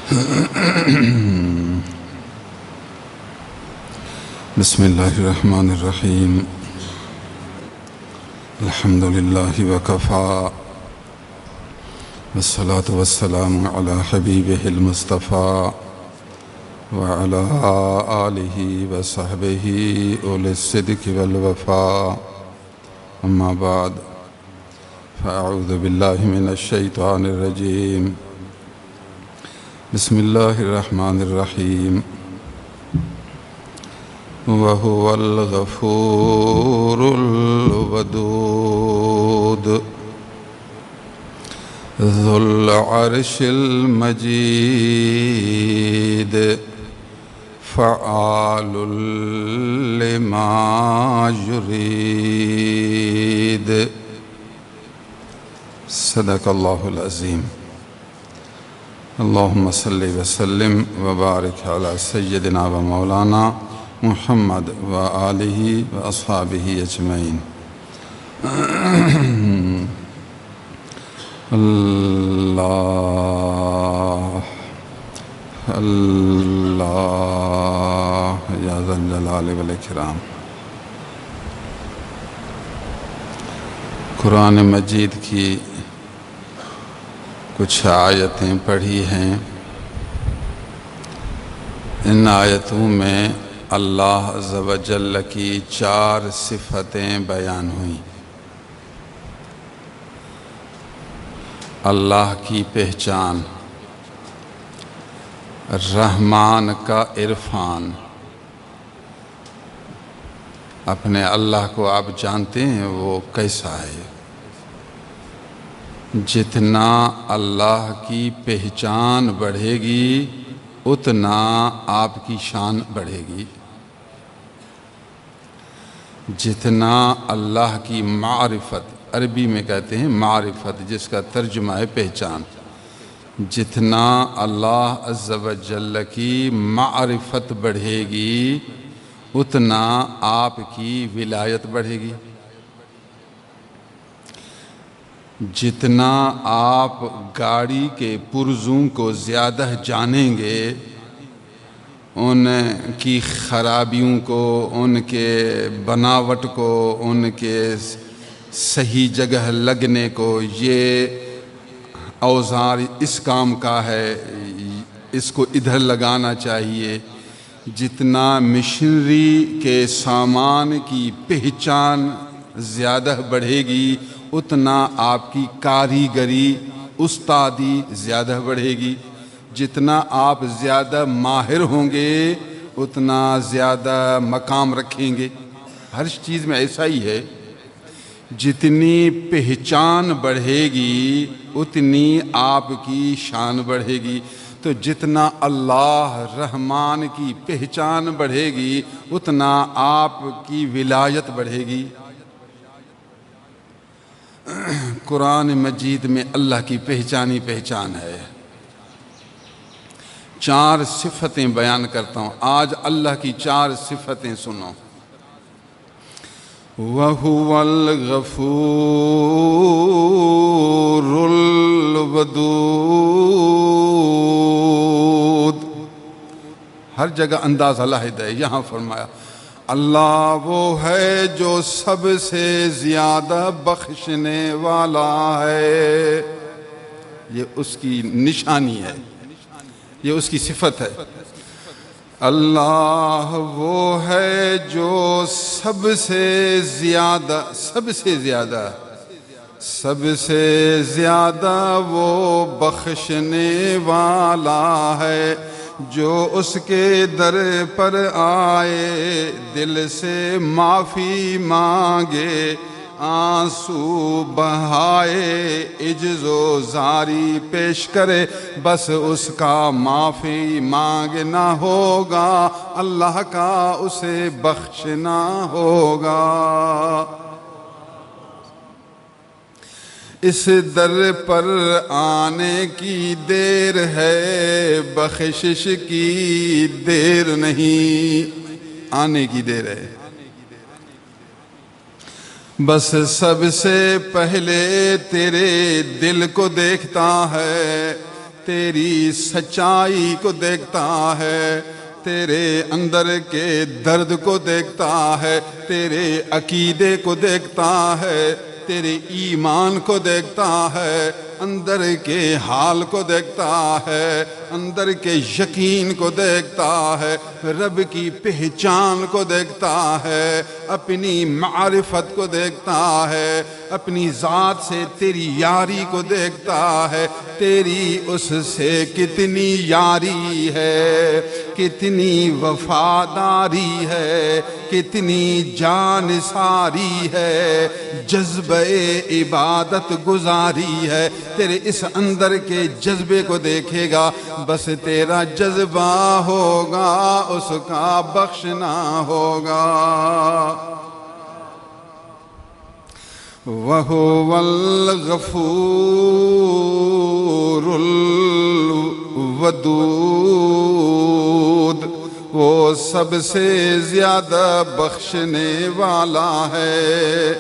بسم اللہ الرحمن الرحیم الحمد للہ وکفیٰ والصلاة والسلام علی حبیبہ المصطفیٰ وعلی آلہ وصحبہ اولی الصدق والوفاء اما بعد فاعوذ باللہ من الشیطان الرجیم بسم اللہ الرحمن الرحیم وَهُوَ الْغَفُورُ الْوَدُودُ ذُو الْعَرْشِ الْمَجِيدُ فَعَالٌ لِمَا يُرِيدُ صدق اللہ العظیم اللہم صلی وسلم وبارک علی سیدنا و مولانا محمد و آلہ و اصحابہ اجمعین اللہ اللہ یا ذا الجلال والاکرام۔ قرآن مجید کی کچھ آیتیں پڑھی ہیں۔ ان آیتوں میں اللہ عز و جل کی 4 صفتیں بیان ہوئیں۔ اللہ کی پہچان، رحمان کا عرفان۔ اپنے اللہ کو آپ جانتے ہیں وہ کیسا ہے؟ جتنا اللہ کی پہچان بڑھے گی اتنا آپ کی شان بڑھے گی۔ جتنا اللہ کی معرفت، عربی میں کہتے ہیں معرفت، جس کا ترجمہ ہے پہچان، جتنا اللہ عز و جل کی معرفت بڑھے گی اتنا آپ کی ولایت بڑھے گی۔ جتنا آپ گاڑی کے پرزوں کو زیادہ جانیں گے، ان کی خرابیوں کو، ان کے بناوٹ کو، ان کے صحیح جگہ لگنے کو، یہ اوزار اس کام کا ہے، اس کو ادھر لگانا چاہیے، جتنا مشینری کے سامان کی پہچان زیادہ بڑھے گی اتنا آپ کی کاریگری، استادی زیادہ بڑھے گی۔ جتنا آپ زیادہ ماہر ہوں گے اتنا زیادہ مقام رکھیں گے۔ ہر چیز میں ایسا ہی ہے، جتنی پہچان بڑھے گی اتنی آپ کی شان بڑھے گی۔ تو جتنا اللہ رحمان کی پہچان بڑھے گی اتنا آپ کی ولایت بڑھے گی۔ قرآن مجید میں اللہ کی پہچان ہی پہچان ہے۔ 4 صفتیں بیان کرتا ہوں، آج اللہ کی 4 صفتیں سنو۔ وَهُوَ الْغَفُورُ الْوَدُودُ۔ ہر جگہ انداز علیحدہ ہے، یہاں فرمایا اللہ وہ ہے جو سب سے زیادہ بخشنے والا ہے۔ یہ اس کی نشانی ہے، یہ اس کی صفت ہے۔ اللہ وہ ہے جو سب سے زیادہ وہ بخشنے والا ہے۔ جو اس کے در پر آئے دل سے معافی مانگے، آنسو بہائے عجز و زاری پیش کرے، بس اس کا معافی مانگنا ہوگا، اللہ کا اسے بخشنا ہوگا۔ اس در پر آنے کی دیر ہے، بخشش کی دیر نہیں، آنے کی دیر ہے۔ بس سب سے پہلے تیرے دل کو دیکھتا ہے، تیری سچائی کو دیکھتا ہے، تیرے اندر کے درد کو دیکھتا ہے، تیرے عقیدے کو دیکھتا ہے، تیرے ایمان کو دیکھتا ہے، اندر کے حال کو دیکھتا ہے، اندر کے یقین کو دیکھتا ہے، رب کی پہچان کو دیکھتا ہے، اپنی معرفت کو دیکھتا ہے، اپنی ذات سے تیری یاری کو دیکھتا ہے، تیری اس سے کتنی یاری ہے، کتنی وفاداری ہے، کتنی جانثاری ہے، جذبہ عبادت گزاری ہے۔ تیرے اس اندر کے جذبے کو دیکھے گا، بس تیرا جذبہ ہوگا، اس کا بخشنا ہوگا۔ وَهُوَ الْغَفُورُ الْوَدُودُ، وہ سب سے زیادہ بخشنے والا ہے۔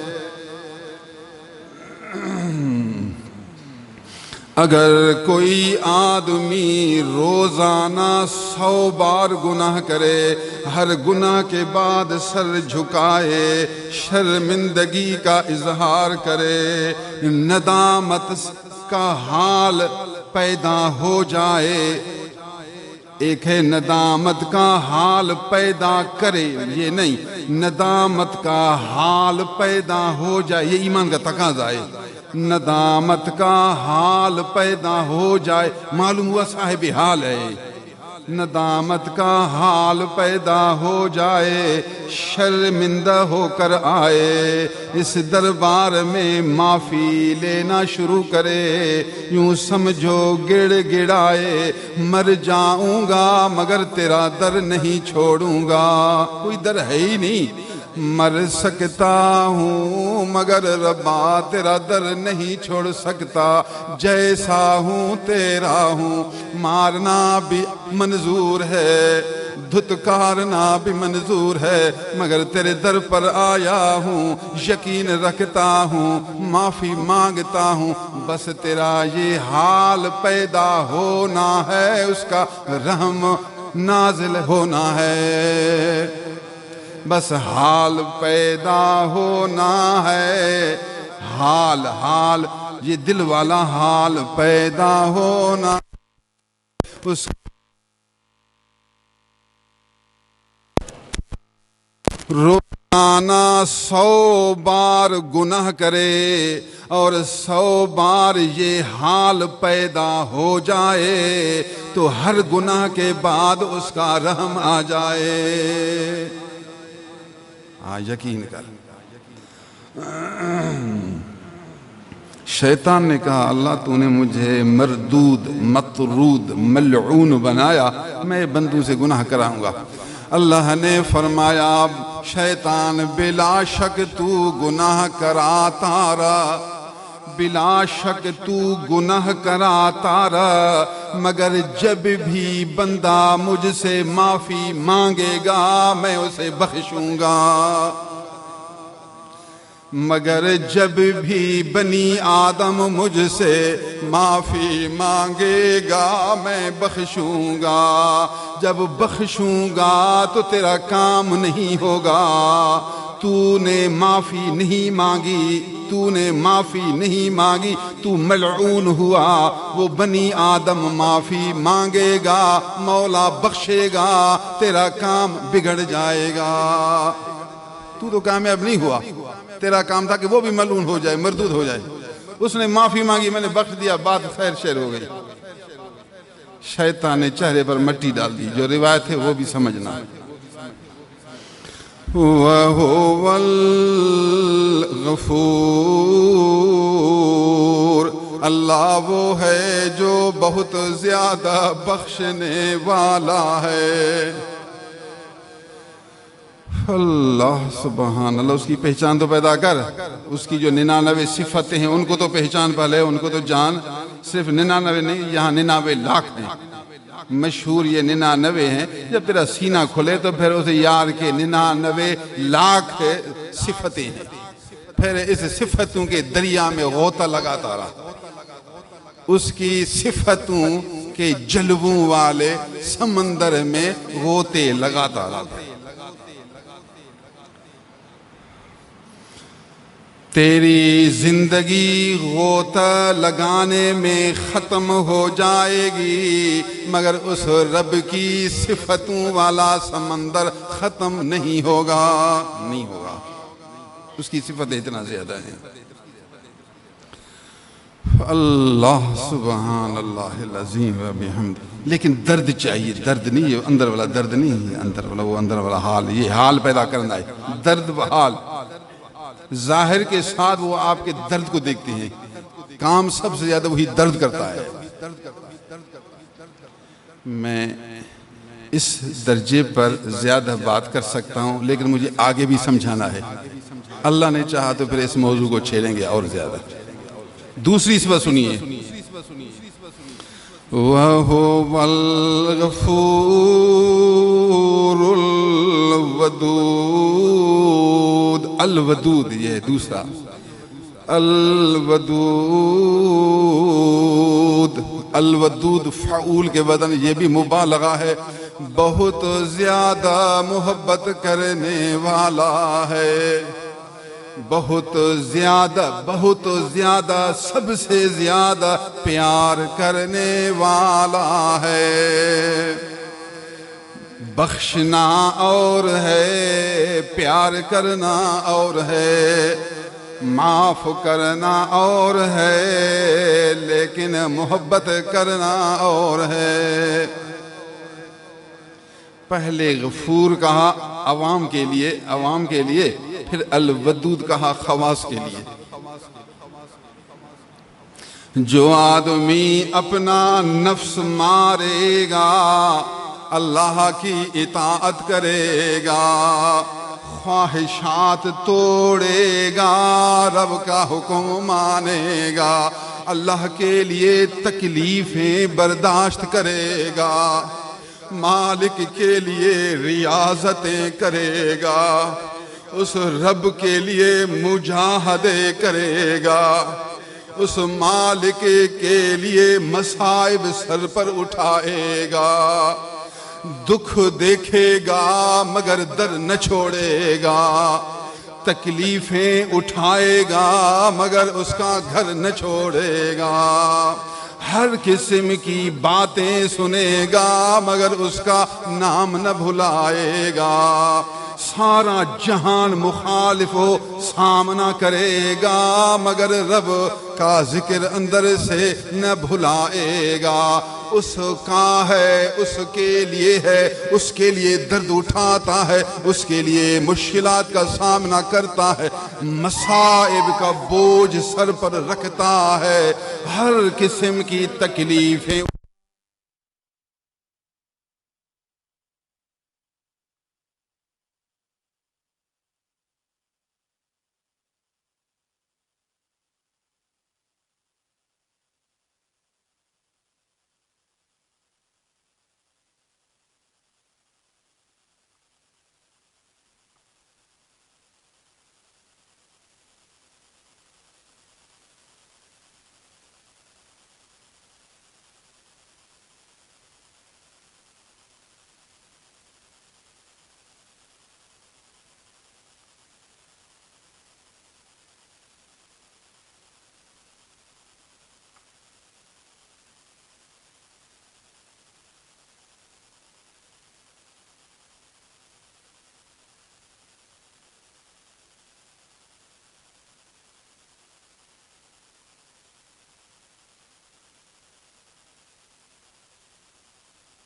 اگر کوئی آدمی روزانہ 100 بار گناہ کرے، ہر گناہ کے بعد سر جھکائے، شرمندگی کا اظہار کرے، ندامت کا حال پیدا ہو جائے، ایک ہے ندامت کا حال پیدا کرے، یہ نہیں، ندامت کا حال پیدا ہو جائے، یہ ایمان کا تقاضا ہے۔ ندامت کا حال پیدا ہو جائے، معلوم ہوا صاحب حال ہے، ندامت کا حال پیدا ہو جائے، شرمندہ ہو کر آئے، اس دربار میں معافی لینا شروع کرے، یوں سمجھو گڑ گڑائے، مر جاؤں گا مگر تیرا در نہیں چھوڑوں گا، کوئی در ہے ہی نہیں، مر سکتا ہوں مگر ربا تیرا در نہیں چھوڑ سکتا، جیسا ہوں تیرا ہوں، مارنا بھی منظور ہے، دھتکارنا بھی منظور ہے، مگر تیرے در پر آیا ہوں، یقین رکھتا ہوں، معافی مانگتا ہوں، بس تیرا یہ حال پیدا ہونا ہے، اس کا رحم نازل ہونا ہے، بس حال پیدا ہونا ہے، حال یہ دل والا حال پیدا ہونا، اس روزانہ 100 بار گناہ کرے اور 100 بار یہ حال پیدا ہو جائے تو ہر گناہ کے بعد اس کا رحم آ جائے۔ یقین کر۔ شیطان نے کہا اللہ تو نے مجھے مردود مطرود ملعون بنایا، میں بندوں سے گناہ کراؤں گا۔ اللہ نے فرمایا شیطان بلا شک تو گناہ کراتا رہا، بلا شک تو گناہ کراتا رہا، مگر جب بھی بندہ مجھ سے معافی مانگے گا میں اسے بخشوں گا، مگر جب بھی بنی آدم مجھ سے معافی مانگے گا میں بخشوں گا، جب بخشوں گا تو تیرا کام نہیں ہوگا، تو نے معافی نہیں مانگی، تو نے معافی نہیں مانگی، تو ملعون ہوا، وہ بنی آدم معافی مانگے گا، مولا بخشے گا، تیرا کام بگڑ جائے گا، تو کامیاب نہیں ہوا، تیرا کام تھا کہ وہ بھی ملعون ہو جائے، مردود ہو جائے، اس نے معافی مانگی میں نے بخش دیا، بات خیر شیر ہو گئی۔ شیطان نے چہرے پر مٹی ڈال دی، جو روایت ہے وہ بھی سمجھنا۔ وَهُوَ الْغَفُورُ، اللہ وہ ہے جو بہت زیادہ بخشنے والا ہے۔ اللہ سبحان اللہ، اس کی پہچان تو پیدا کر، اس کی جو 99 صفتیں ہیں ان کو تو پہچان پہلے، ان کو تو جان، صرف 99 نہیں، یہاں 99 لاکھ ہیں، مشہور یہ 99 ہیں، جب تیرا سینہ کھلے تو پھر اسے یار کے 99 لاکھ صفتیں ہیں، پھر اس صفتوں کے دریا میں غوطہ لگاتا رہا، اس کی صفتوں کے جلووں والے سمندر میں غوطے لگاتا رہتا. تیری زندگی غوطہ لگانے میں ختم ہو جائے گی، مگر اس رب کی صفتوں والا سمندر ختم نہیں ہوگا. اس کی صفتیں اتنا زیادہ ہیں. اللہ سبحان اللہ العظیم و بحمدہ. لیکن درد چاہیے، درد نہیں، یہ اندر والا درد نہیں ہے، اندر والا وہ اندر والا حال، یہ حال پیدا کرنا ہے. درد و حال ظاہر کے ساتھ وہ آپ کے درد کو دیکھتے ہیں، کام سب سے زیادہ وہی درد کرتا ہے. میں اس درجے پر زیادہ بات کر سکتا ہوں، لیکن مجھے آگے بھی سمجھانا ہے. اللہ نے چاہا تو پھر اس موضوع کو چھیڑیں گے اور زیادہ. دوسری صفت سنیے، وَهُوَ الْغَفُورُ الْوَدُودُ. الودود یہ ہے دوسرا، الودود. الودود فعول کے بدن، یہ بھی مبالغہ ہے، بہت زیادہ محبت کرنے والا ہے. بہت زیادہ سب سے زیادہ پیار کرنے والا ہے. بخشنا اور ہے، پیار کرنا اور ہے، معاف کرنا اور ہے، لیکن محبت کرنا اور ہے. پہلے غفور کہا عوام کے لیے، پھر الودود کہا خواص کے لیے. جو آدمی اپنا نفس مارے گا، اللہ کی اطاعت کرے گا، خواہشات توڑے گا، رب کا حکم مانے گا، اللہ کے لیے تکلیفیں برداشت کرے گا، مالک کے لیے ریاضتیں کرے گا، اس رب کے لیے مجاہدے کرے گا، اس مالک کے لیے مصائب سر پر اٹھائے گا، دکھ دیکھے گا مگر در نہ چھوڑے گا، تکلیفیں اٹھائے گا مگر اس کا گھر نہ چھوڑے گا، ہر قسم کی باتیں سنے گا مگر اس کا نام نہ بھلائے گا، سارا جہان مخالف ہو سامنا کرے گا مگر رب کا ذکر اندر سے نہ بھلائے گا. اس کا ہے، اس کے لیے ہے، اس کے لیے درد اٹھاتا ہے، اس کے لیے مشکلات کا سامنا کرتا ہے، مصائب کا بوجھ سر پر رکھتا ہے، ہر قسم کی تکلیفیں.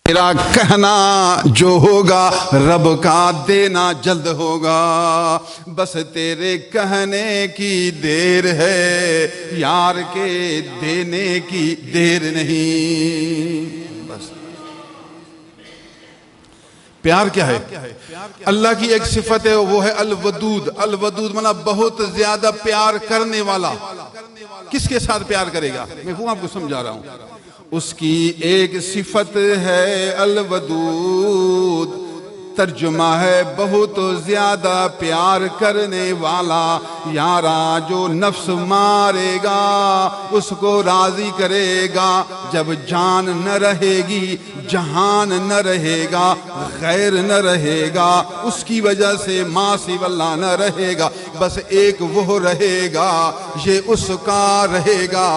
میرا کہنا جو ہوگا رب کا دینا جلد ہوگا، بس تیرے کہنے کی دیر ہے، یار کے دینے کی دیر نہیں. بس پیار کیا ہے؟ اللہ کی ایک صفت ہے، وہ ہے الودود. الودود معنی بہت زیادہ پیار کرنے والا. کس کے ساتھ پیار کرے گا؟ میں وہ آپ کو سمجھا رہا ہوں. اس کی ایک صفت ہے الودود، ترجمہ ہے بہت زیادہ پیار کرنے والا، یارا جو نفس مارے گا اس کو راضی کرے گا، جب جان نہ رہے گی جہان نہ رہے گا، غیر نہ رہے گا، اس کی وجہ سے ما سوی اللہ نہ رہے گا، بس ایک وہ رہے گا، یہ اس کا رہے گا،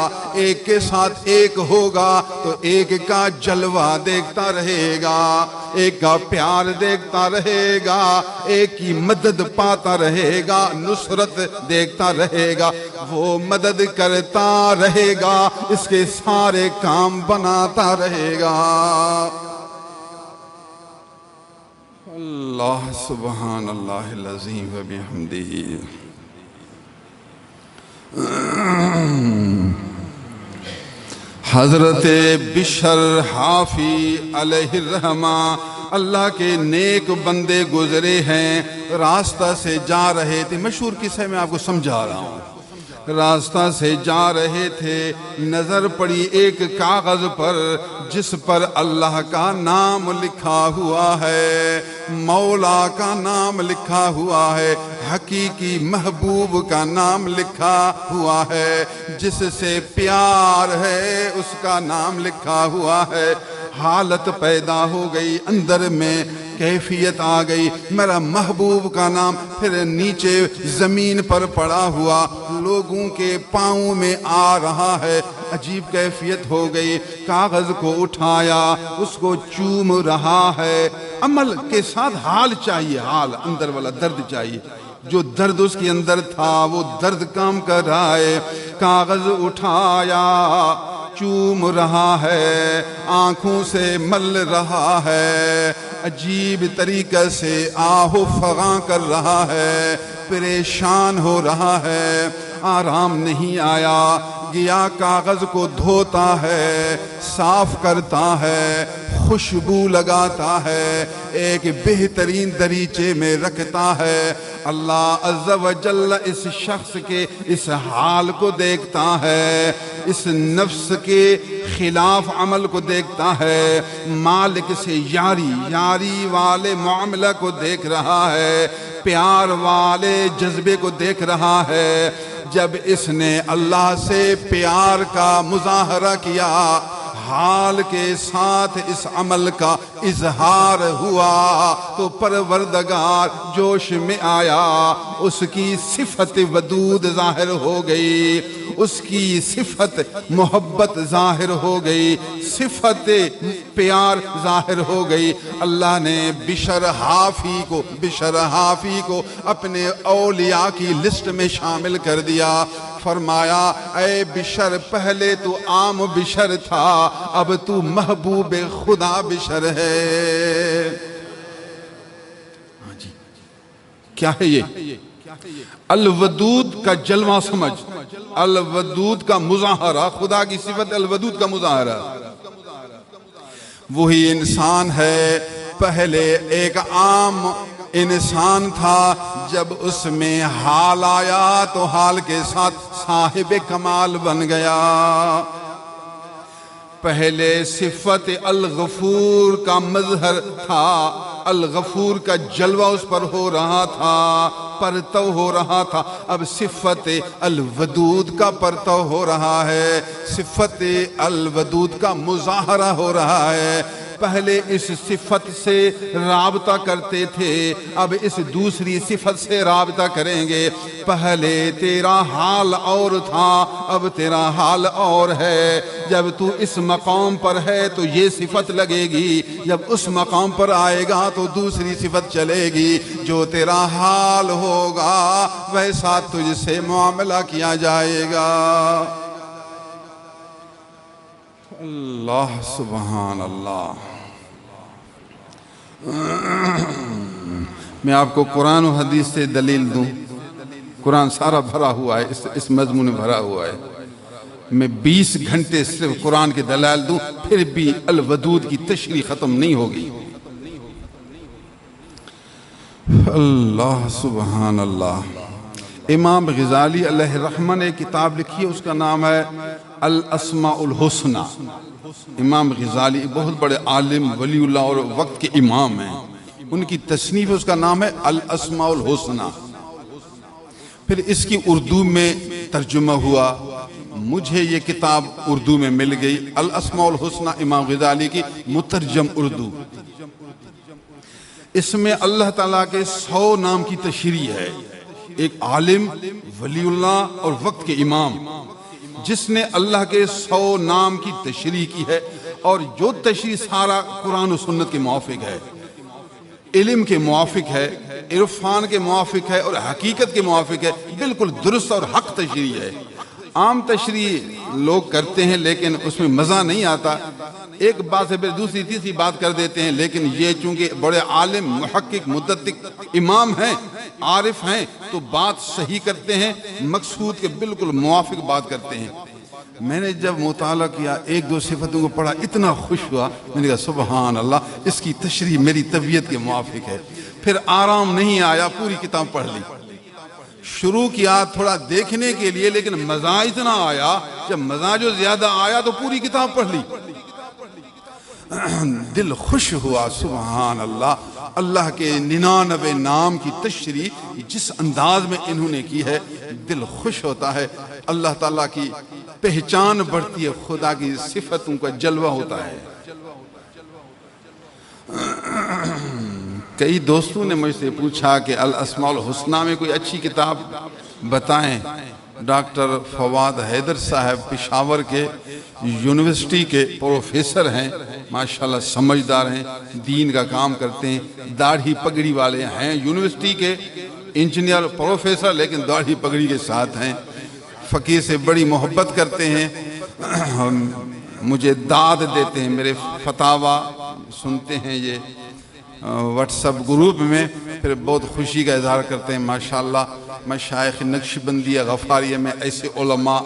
ایک کے ساتھ ایک ہوگا تو ایک کا جلوہ دیکھتا رہے گا، ایک کا پیار دیکھتا رہے گا، ایک کی مدد پاتا رہے گا، نصرت دیکھتا رہے گا، وہ مدد کرتا رہے گا، اس کے سارے کام بناتا رہے گا۔ اللہ سبحان اللہ العظیم و بحمدہ۔ حضرت بشر حافی علیہ الرحمہ اللہ کے نیک بندے گزرے ہیں، راستہ سے جا رہے تھے، مشہور قصہ میں آپ کو سمجھا رہا ہوں، راستہ سے جا رہے تھے، نظر پڑی ایک کاغذ پر جس پر اللہ کا نام لکھا ہوا ہے، مولا کا نام لکھا ہوا ہے، حقیقی محبوب کا نام لکھا ہوا ہے، جس سے پیار ہے اس کا نام لکھا ہوا ہے۔ حالت پیدا ہو گئی، اندر میں کیفیت آ گئی، میرا محبوب کا نام، پھر نیچے زمین پر پڑا ہوا لوگوں کے پاؤں میں آ رہا ہے، عجیب کیفیت ہو گئی، کاغذ کو اٹھایا، اس کو چوم رہا ہے، عمل کے ساتھ حال چاہیے، حال اندر والا درد چاہیے، جو درد اس کے اندر تھا وہ درد کام کر رہا ہے، کاغذ اٹھایا، چوم رہا ہے، آنکھوں سے مل رہا ہے، عجیب طریقے سے آہو فغاں کر رہا ہے، پریشان ہو رہا ہے، آرام نہیں آیا، گیا کاغذ کو دھوتا ہے، صاف کرتا ہے، خوشبو لگاتا ہے، ایک بہترین دریچے میں رکھتا ہے، اللہ عز و جل اس شخص کے اس حال کو دیکھتا ہے، اس نفس کے خلاف عمل کو دیکھتا ہے، مالک سے یاری والے معاملہ کو دیکھ رہا ہے، پیار والے جذبے کو دیکھ رہا ہے۔ جب اس نے اللہ سے پیار کا مظاہرہ کیا، حال کے ساتھ اس عمل کا اظہار ہوا تو پروردگار جوش میں آیا، اس کی صفت ودود ظاہر ہو گئی، اس کی صفت محبت ظاہر ہو گئی، صفت پیار ظاہر ہو گئی۔ اللہ نے بشر حافی کو اپنے اولیاء کی لسٹ میں شامل کر دیا، فرمایا اے بشر پہلے تو عام بشر تھا، اب تو محبوب خدا بشر ہے۔ ہاں جی، کیا ہے یہ؟ الودود کا جلوہ سمجھ، الودود کا مظاہرہ، خدا کی صفت الودود کا مظاہرہ، وہی انسان ہے۔ پہلے ایک عام انسان تھا، جب اس میں حال آیا تو حال کے ساتھ صاحب کمال بن گیا۔ پہلے صفت الغفور کا مظہر تھا، الغفور کا جلوہ اس پر ہو رہا تھا، پرتو ہو رہا تھا، اب صفت الودود کا پرتو ہو رہا ہے، صفت الودود کا مظاہرہ ہو رہا ہے۔ پہلے اس صفت سے رابطہ کرتے تھے، اب اس دوسری صفت سے رابطہ کریں گے۔ پہلے تیرا حال اور تھا، اب تیرا حال اور ہے۔ جب تو اس مقام پر ہے تو یہ صفت لگے گی، جب اس مقام پر آئے گا تو دوسری صفت چلے گی۔ جو تیرا حال ہوگا ویسا تجھ سے معاملہ کیا جائے گا۔ اللہ سبحان اللہ۔ میں آپ کو قرآن و حدیث سے دلیل دوں، قرآن سارا بھرا ہوا ہے، اس مضمون میں بھرا ہوا ہے۔ میں 20 گھنٹے صرف قرآن کے دلائل دوں، پھر بھی الودود کی تشریح ختم نہیں ہوگی۔ اللہ سبحان اللہ۔ امام غزالی علیہ الرحمہ نے کتاب لکھی ہے، اس کا نام ہے الاسماء الحسنى۔ امام غزالی بہت بڑے عالم، ولی اللہ اور وقت کے امام ہیں، ان کی تصنیف اس کا نام ہے الاسماء الحسنی۔ پھر اس کی اردو میں ترجمہ ہوا، مجھے یہ کتاب اردو میں مل گئی، الاسماء الحسنی امام غزالی کی مترجم اردو۔ اس میں اللہ تعالیٰ کے 100 نام کی تشریح ہے، ایک عالم، ولی اللہ اور وقت کے امام جس نے اللہ کے 100 نام کی تشریح کی ہے، اور جو تشریح سارا قرآن و سنت کے موافق ہے، علم کے موافق ہے، عرفان کے موافق ہے اور حقیقت کے موافق ہے، بالکل درست اور حق تشریح ہے۔ عام تشریح لوگ کرتے ہیں لیکن اس میں مزہ نہیں آتا، ایک بات سے پھر دوسری تیسری بات کر دیتے ہیں، لیکن یہ چونکہ بڑے عالم، محقق، مدقق امام ہیں، عارف ہیں، تو بات صحیح کرتے ہیں، مقصود کے بالکل موافق بات کرتے ہیں۔ میں نے جب مطالعہ کیا، ایک دو صفتوں کو پڑھا، اتنا خوش ہوا، میں نے کہا سبحان اللہ، اس کی تشریح میری طبیعت کے موافق ہے۔ پھر آرام نہیں آیا، پوری کتاب پڑھ لی۔ شروع کیا تھوڑا دیکھنے کے لیے، لیکن مزہ اتنا آیا، جب مزہ جو زیادہ آیا تو پوری کتاب پڑھ لی۔ دل خوش ہوا، سبحان اللہ، اللہ کے 99 نام کی تشریح جس انداز میں انہوں نے کی ہے، دل خوش ہوتا ہے، اللہ تعالیٰ کی پہچان بڑھتی ہے، خدا کی صفتوں کا جلوہ ہوتا ہے۔ کئی دوستوں نے مجھ سے پوچھا کہ الاسماء الحسنی میں کوئی اچھی کتاب بتائیں۔ ڈاکٹر فواد حیدر صاحب پشاور کے یونیورسٹی کے پروفیسر ہیں، ماشاءاللہ سمجھدار ہیں، دین کا کام کرتے ہیں، داڑھی پگڑی والے ہیں، یونیورسٹی کے انجینئر پروفیسر لیکن داڑھی پگڑی کے ساتھ ہیں، فقیر سے بڑی محبت کرتے ہیں، مجھے داد دیتے ہیں، میرے فتاوی سنتے ہیں یہ واٹس ایپ گروپ میں، پھر بہت خوشی کا اظہار کرتے ہیں۔ ماشاءاللہ مشائخ نقشبندیہ غفاریہ میں ایسے علماء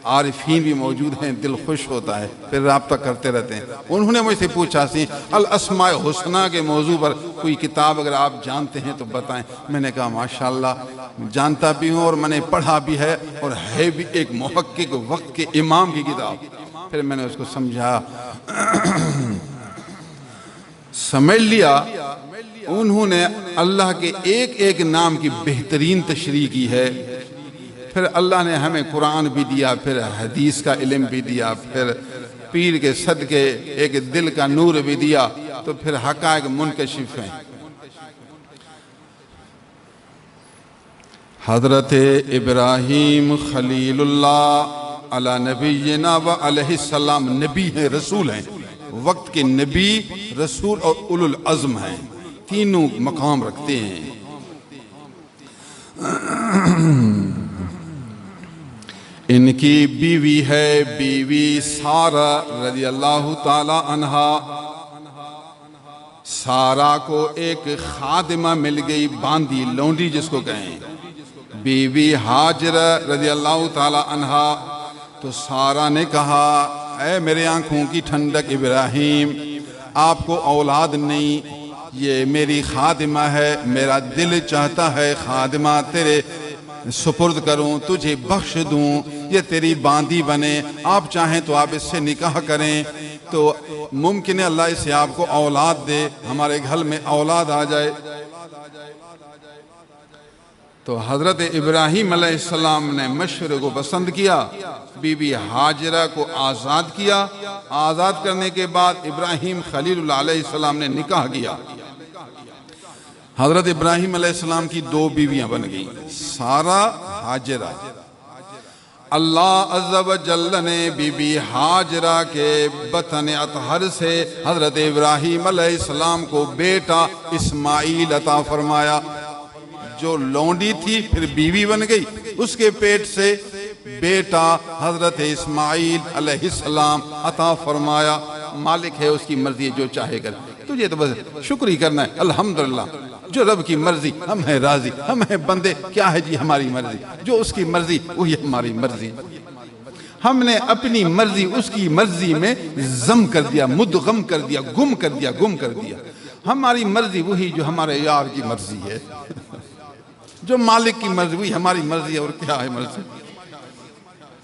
عارفین بھی موجود ہیں، دل خوش ہوتا ہے، پھر رابطہ کرتے رہتے ہیں۔ انہوں نے مجھ سے پوچھا سی الاسماء الحسنی کے موضوع پر کوئی کتاب اگر آپ جانتے ہیں تو بتائیں۔ میں نے کہا ماشاءاللہ جانتا بھی ہوں اور میں نے پڑھا بھی ہے، اور ہے بھی ایک محقق وقت کے امام کی کتاب۔ پھر میں نے اس کو سمجھا، سمجھ لیا، انہوں نے اللہ کے ایک ایک نام کی بہترین تشریح کی ہے۔ پھر اللہ نے ہمیں قرآن بھی دیا، پھر حدیث کا علم بھی دیا، پھر پیر کے صدقے ایک دل کا نور بھی دیا، تو پھر حقائق منکشف ہیں۔ حضرت ابراہیم خلیل اللہ علی نبینا و علیہ السلام نبی ہیں، رسول ہیں، وقت کے نبی، رسول اور اولو العزم ہیں، تینوں مقام رکھتے ہیں۔ ان کی بیوی ہے بیوی سارہ رضی اللہ تعالی عنہا۔ سارہ کو ایک خادمہ مل گئی، باندی، لونڈی جس کو کہیں، بیوی ہاجرہ رضی اللہ تعالی عنہا۔ تو سارہ نے کہا، اے میرے آنکھوں کی ٹھنڈک ابراہیم، آپ کو اولاد نہیں، یہ میری خادمہ ہے، میرا دل چاہتا ہے خادمہ تیرے سپرد کروں، تجھے بخش دوں، یہ تیری باندی بنے، آپ چاہیں تو آپ اس سے نکاح کریں تو ممکن ہے اللہ اسے آپ کو اولاد دے، ہمارے گھر میں اولاد آ جائے۔ تو حضرت ابراہیم علیہ السلام نے مشورے کو پسند کیا، بی بی ہاجرہ کو آزاد کیا، آزاد کرنے کے بعد ابراہیم خلیل اللہ علیہ السلام نے نکاح کیا۔ حضرت ابراہیم علیہ السلام کی 2 بیویاں بن گئیں، سارہ، ہاجرہ۔ اللہ عز و جل نے بی بی ہاجرہ کے بطن اطہر سے حضرت ابراہیم علیہ السلام کو بیٹا اسماعیل عطا فرمایا۔ جو لونڈی تھی پھر بیوی بن گئی، اس کے پیٹ سے بیٹا حضرت اسماعیل علیہ السلام عطا فرمایا۔ مالک ہے، اس کی مرضی جو چاہے کر، تجھے تو بس شکر ہی کرنا ہے، الحمدللہ، جو رب کی مرضی، ہم ہیں راضی، ہم ہیں بندے، کیا ہے جی ہماری مرضی، جو اس کی مرضی وہی ہماری مرضی۔ ہم نے اپنی مرضی اس کی مرضی میں ضم کر دیا، مدغم کر دیا، گم کر دیا۔ ہماری مرضی وہی جو ہمارے یار کی مرضی ہے، جو مالک کی مرضی وہی ہماری مرضی ہے، اور کیا ہے مرضی۔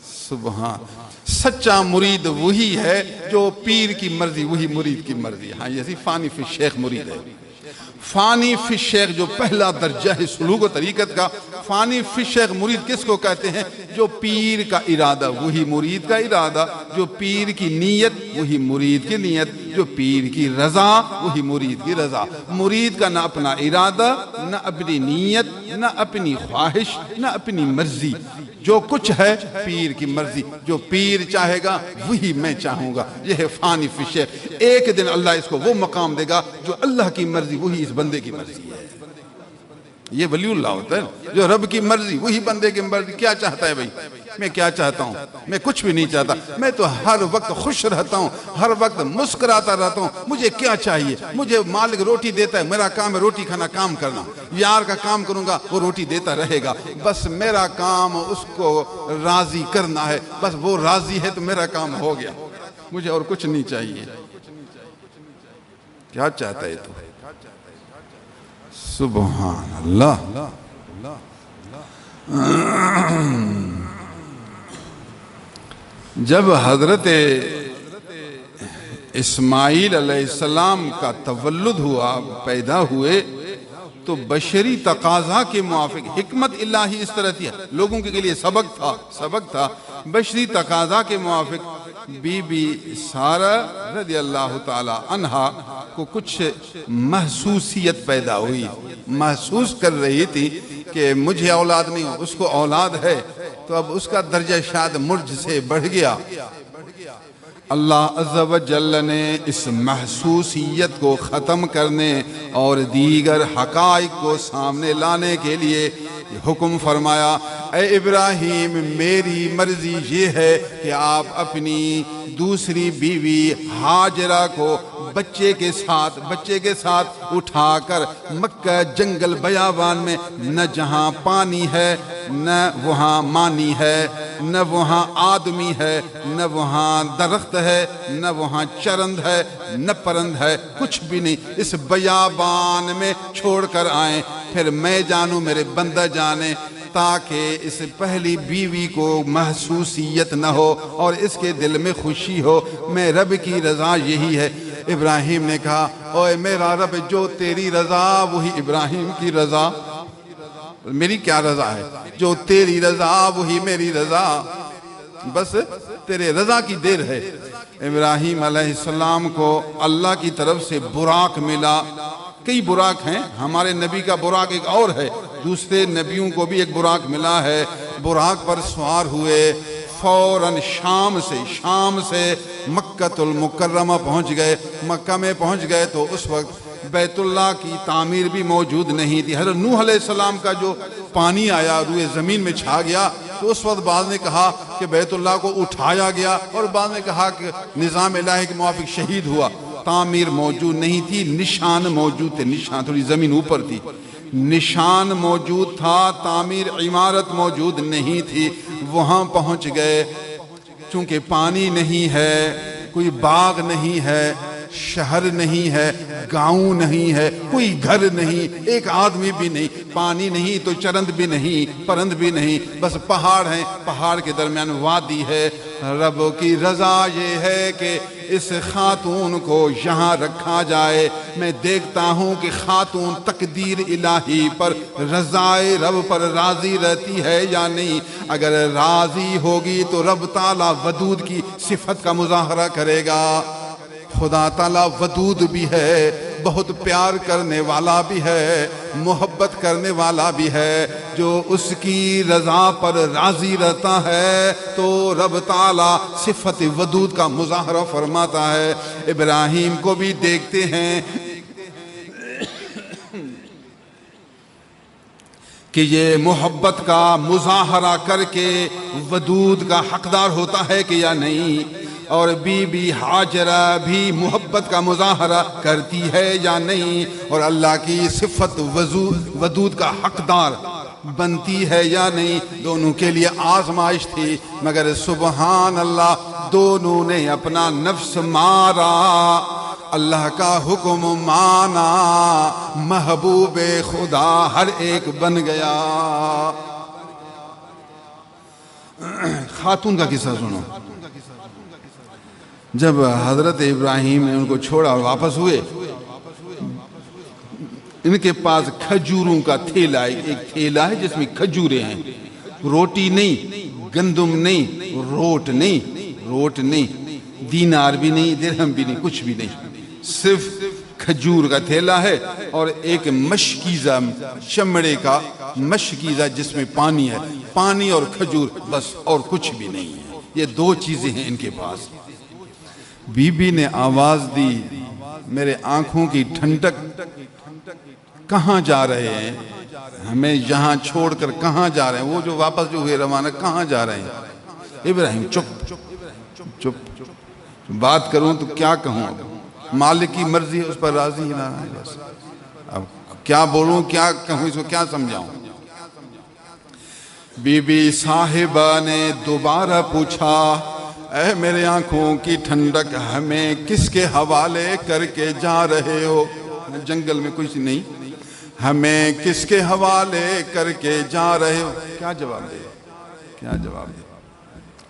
سبحان، سچا مرید وہی ہے جو پیر کی مرضی وہی مرید کی مرضی ہے۔ ہاں یہ فانی فی شیخ مرید ہے۔ فانی فی الشیخ جو پہلا درجہ ہے سلوک و طریقت کا، فانی فی الشیخ مرید کس کو کہتے ہیں؟ جو پیر کا ارادہ وہی مرید کا ارادہ، جو پیر کی نیت وہی مرید کی نیت، جو پیر کی رضا وہی مرید کی رضا۔ مرید کا نہ اپنا ارادہ، نہ اپنی نیت، نہ اپنی خواہش، نہ اپنی مرضی، جو کچھ ہے پیر کی مرضی، جو پیر چاہے گا وہی میں چاہوں گا۔ یہ ہے فانی فی الشیخ۔ ایک دن اللہ اس کو وہ مقام دے گا جو اللہ کی مرضی وہی اس بندے کی مرضی ہے۔ یہ ولی اللہ ہوتا ہے، جو رب کی مرضی وہی بندے کی مرضی۔ کیا چاہتا ہے بھائی؟ میں کیا چاہتا ہوں؟ میں کچھ بھی نہیں چاہتا، میں تو ہر وقت خوش رہتا ہوں، ہر وقت مسکراتا رہتا ہوں۔ مجھے کیا چاہیے؟ مجھے مالک روٹی دیتا ہے، میرا کام ہے روٹی کھانا، کام کرنا۔ یار کا کام کروں گا وہ روٹی دیتا رہے گا، بس میرا کام اس کو راضی کرنا ہے، بس وہ راضی ہے تو میرا کام ہو گیا، مجھے اور کچھ نہیں چاہیے۔ کیا چاہتا ہے تو؟ سبحان اللہ۔ جب حضرت اسماعیل علیہ السلام کا تولد ہوا، پیدا ہوئے، تو بشری تقاضا کے موافق حکمت الہی اس طرح تھی، لوگوں کے لیے سبق تھا، بشری تقاضا کے موافق بی بی سارہ رضی اللہ تعالی عنہا کو کچھ محسوسیت پیدا ہوئی، محسوس کر رہی تھی کہ مجھے اولاد نہیں ہو، اس کو اولاد ہے، تو اب اس کا درجہ شاید مرج سے بڑھ گیا۔ اللہ عز و جل نے اس محسوسیت کو ختم کرنے اور دیگر حقائق کو سامنے لانے کے لیے حکم فرمایا، اے ابراہیم میری مرضی یہ ہے کہ آپ اپنی دوسری بیوی ہاجرہ کو بچے کے ساتھ اٹھا کر مکہ جنگل بیابان میں، نہ جہاں پانی ہے نہ وہاں مانی ہے، نہ وہاں آدمی ہے نہ وہاں درخت ہے، نہ وہاں چرند ہے نہ پرند ہے، کچھ بھی نہیں، اس بیابان میں چھوڑ کر آئیں، پھر میں جانوں میرے بندہ جانے، تاکہ اس پہلی بیوی کو محسوسیت نہ ہو اور اس کے دل میں خوشی ہو۔ میں رب کی رضا یہی ہے۔ ابراہیم نے کہا، اوے میرا رب جو تیری رضا وہی ابراہیم کی رضا، میری کیا رضا ہے؟ جو تیری رضا وہی میری رضا، بس تیرے رضا کی دیر ہے۔ ابراہیم علیہ السلام کو اللہ کی طرف سے براق ملا، کئی براق ہیں، ہمارے نبی کا براق ایک اور ہے، دوسرے نبیوں کو بھی ایک براق ملا ہے۔ براق پر سوار ہوئے، فوراً شام سے مکہ المکرمہ پہنچ گئے۔ مکہ میں پہنچ گئے تو اس وقت بیت اللہ کی تعمیر بھی موجود نہیں تھی۔ حضرت نوح علیہ السلام کا جو پانی آیا روئے زمین میں چھا گیا، تو اس وقت بعض نے کہا کہ بیت اللہ کو اٹھایا گیا، اور بعض نے کہا کہ نظام الہی کے موافق شہید ہوا۔ تعمیر موجود نہیں تھی، نشان موجود تھے، نشان تھوڑی زمین اوپر تھی، نشان موجود تھا، تعمیر عمارت موجود نہیں تھی۔ وہاں پہنچ گئے، چونکہ پانی نہیں ہے، کوئی باغ نہیں ہے، شہر نہیں ہے، گاؤں نہیں ہے، کوئی گھر نہیں، ایک آدمی بھی نہیں، پانی نہیں تو چرند بھی نہیں، پرند بھی نہیں، بس پہاڑ ہیں، پہاڑ کے درمیان وادی ہے۔ رب کی رضا یہ ہے کہ اس خاتون کو یہاں رکھا جائے۔ میں دیکھتا ہوں کہ خاتون تقدیر الہی پر، رضائے رب پر راضی رہتی ہے یا نہیں۔ اگر راضی ہوگی تو رب تعالیٰ ودود کی صفت کا مظاہرہ کرے گا۔ خدا تعالیٰ ودود بھی ہے، بہت پیار کرنے والا بھی ہے، محبت کرنے والا بھی ہے۔ جو اس کی رضا پر راضی رہتا ہے تو رب تعالیٰ صفت ودود کا مظاہرہ فرماتا ہے۔ ابراہیم کو بھی دیکھتے ہیں کہ یہ محبت کا مظاہرہ کر کے ودود کا حقدار ہوتا ہے کہ یا نہیں، اور بی بی ہاجرہ بھی محبت کا مظاہرہ کرتی ہے یا نہیں، اور اللہ کی صفت ودود کا حقدار بنتی ہے یا نہیں۔ دونوں کے لیے آزمائش تھی، مگر سبحان اللہ دونوں نے اپنا نفس مارا، اللہ کا حکم مانا، محبوب خدا ہر ایک بن گیا۔ خاتون کا قصہ سنو۔ جب حضرت ابراہیم نے ان کو چھوڑا اور واپس ہوئے، ان کے پاس کھجوروں کا تھیلا ہے، ایک تھیلا ہے جس میں کھجوریں ہیں، روٹی نہیں، گندم نہیں، روٹ نہیں، دینار بھی نہیں، درہم بھی نہیں، کچھ بھی نہیں، صرف کھجور کا تھیلا ہے اور ایک مشکیزہ، چمڑے کا مشکیزہ جس میں پانی ہے، پانی اور کھجور، بس اور کچھ بھی نہیں ہے، یہ دو چیزیں ہیں ان کے پاس۔ بی بی نے آواز دی، میرے آنکھوں کی ٹھنڈک، کہاں جا رہے ہیں؟ ہمیں یہاں چھوڑ کر کہاں جا رہے ہیں؟ وہ جو واپس جو ہوئے روانہ، کہاں جا رہے ہیں؟ ابراہیم چپ، بات کروں تو کیا کہوں؟ مالک کی مرضی ہے، اس پر راضی ہی نہ ہے، بس اب کیا بولوں، کیا کہوں، اس کو کیا سمجھاؤں؟ بی بی صاحبہ نے دوبارہ پوچھا، اے میرے آنکھوں کی ٹھنڈک، ہمیں کس کے حوالے کر کے جا رہے ہو؟ جنگل میں کچھ نہیں، ہمیں کس کے حوالے کر کے جا رہے ہو؟ کیا جواب دے؟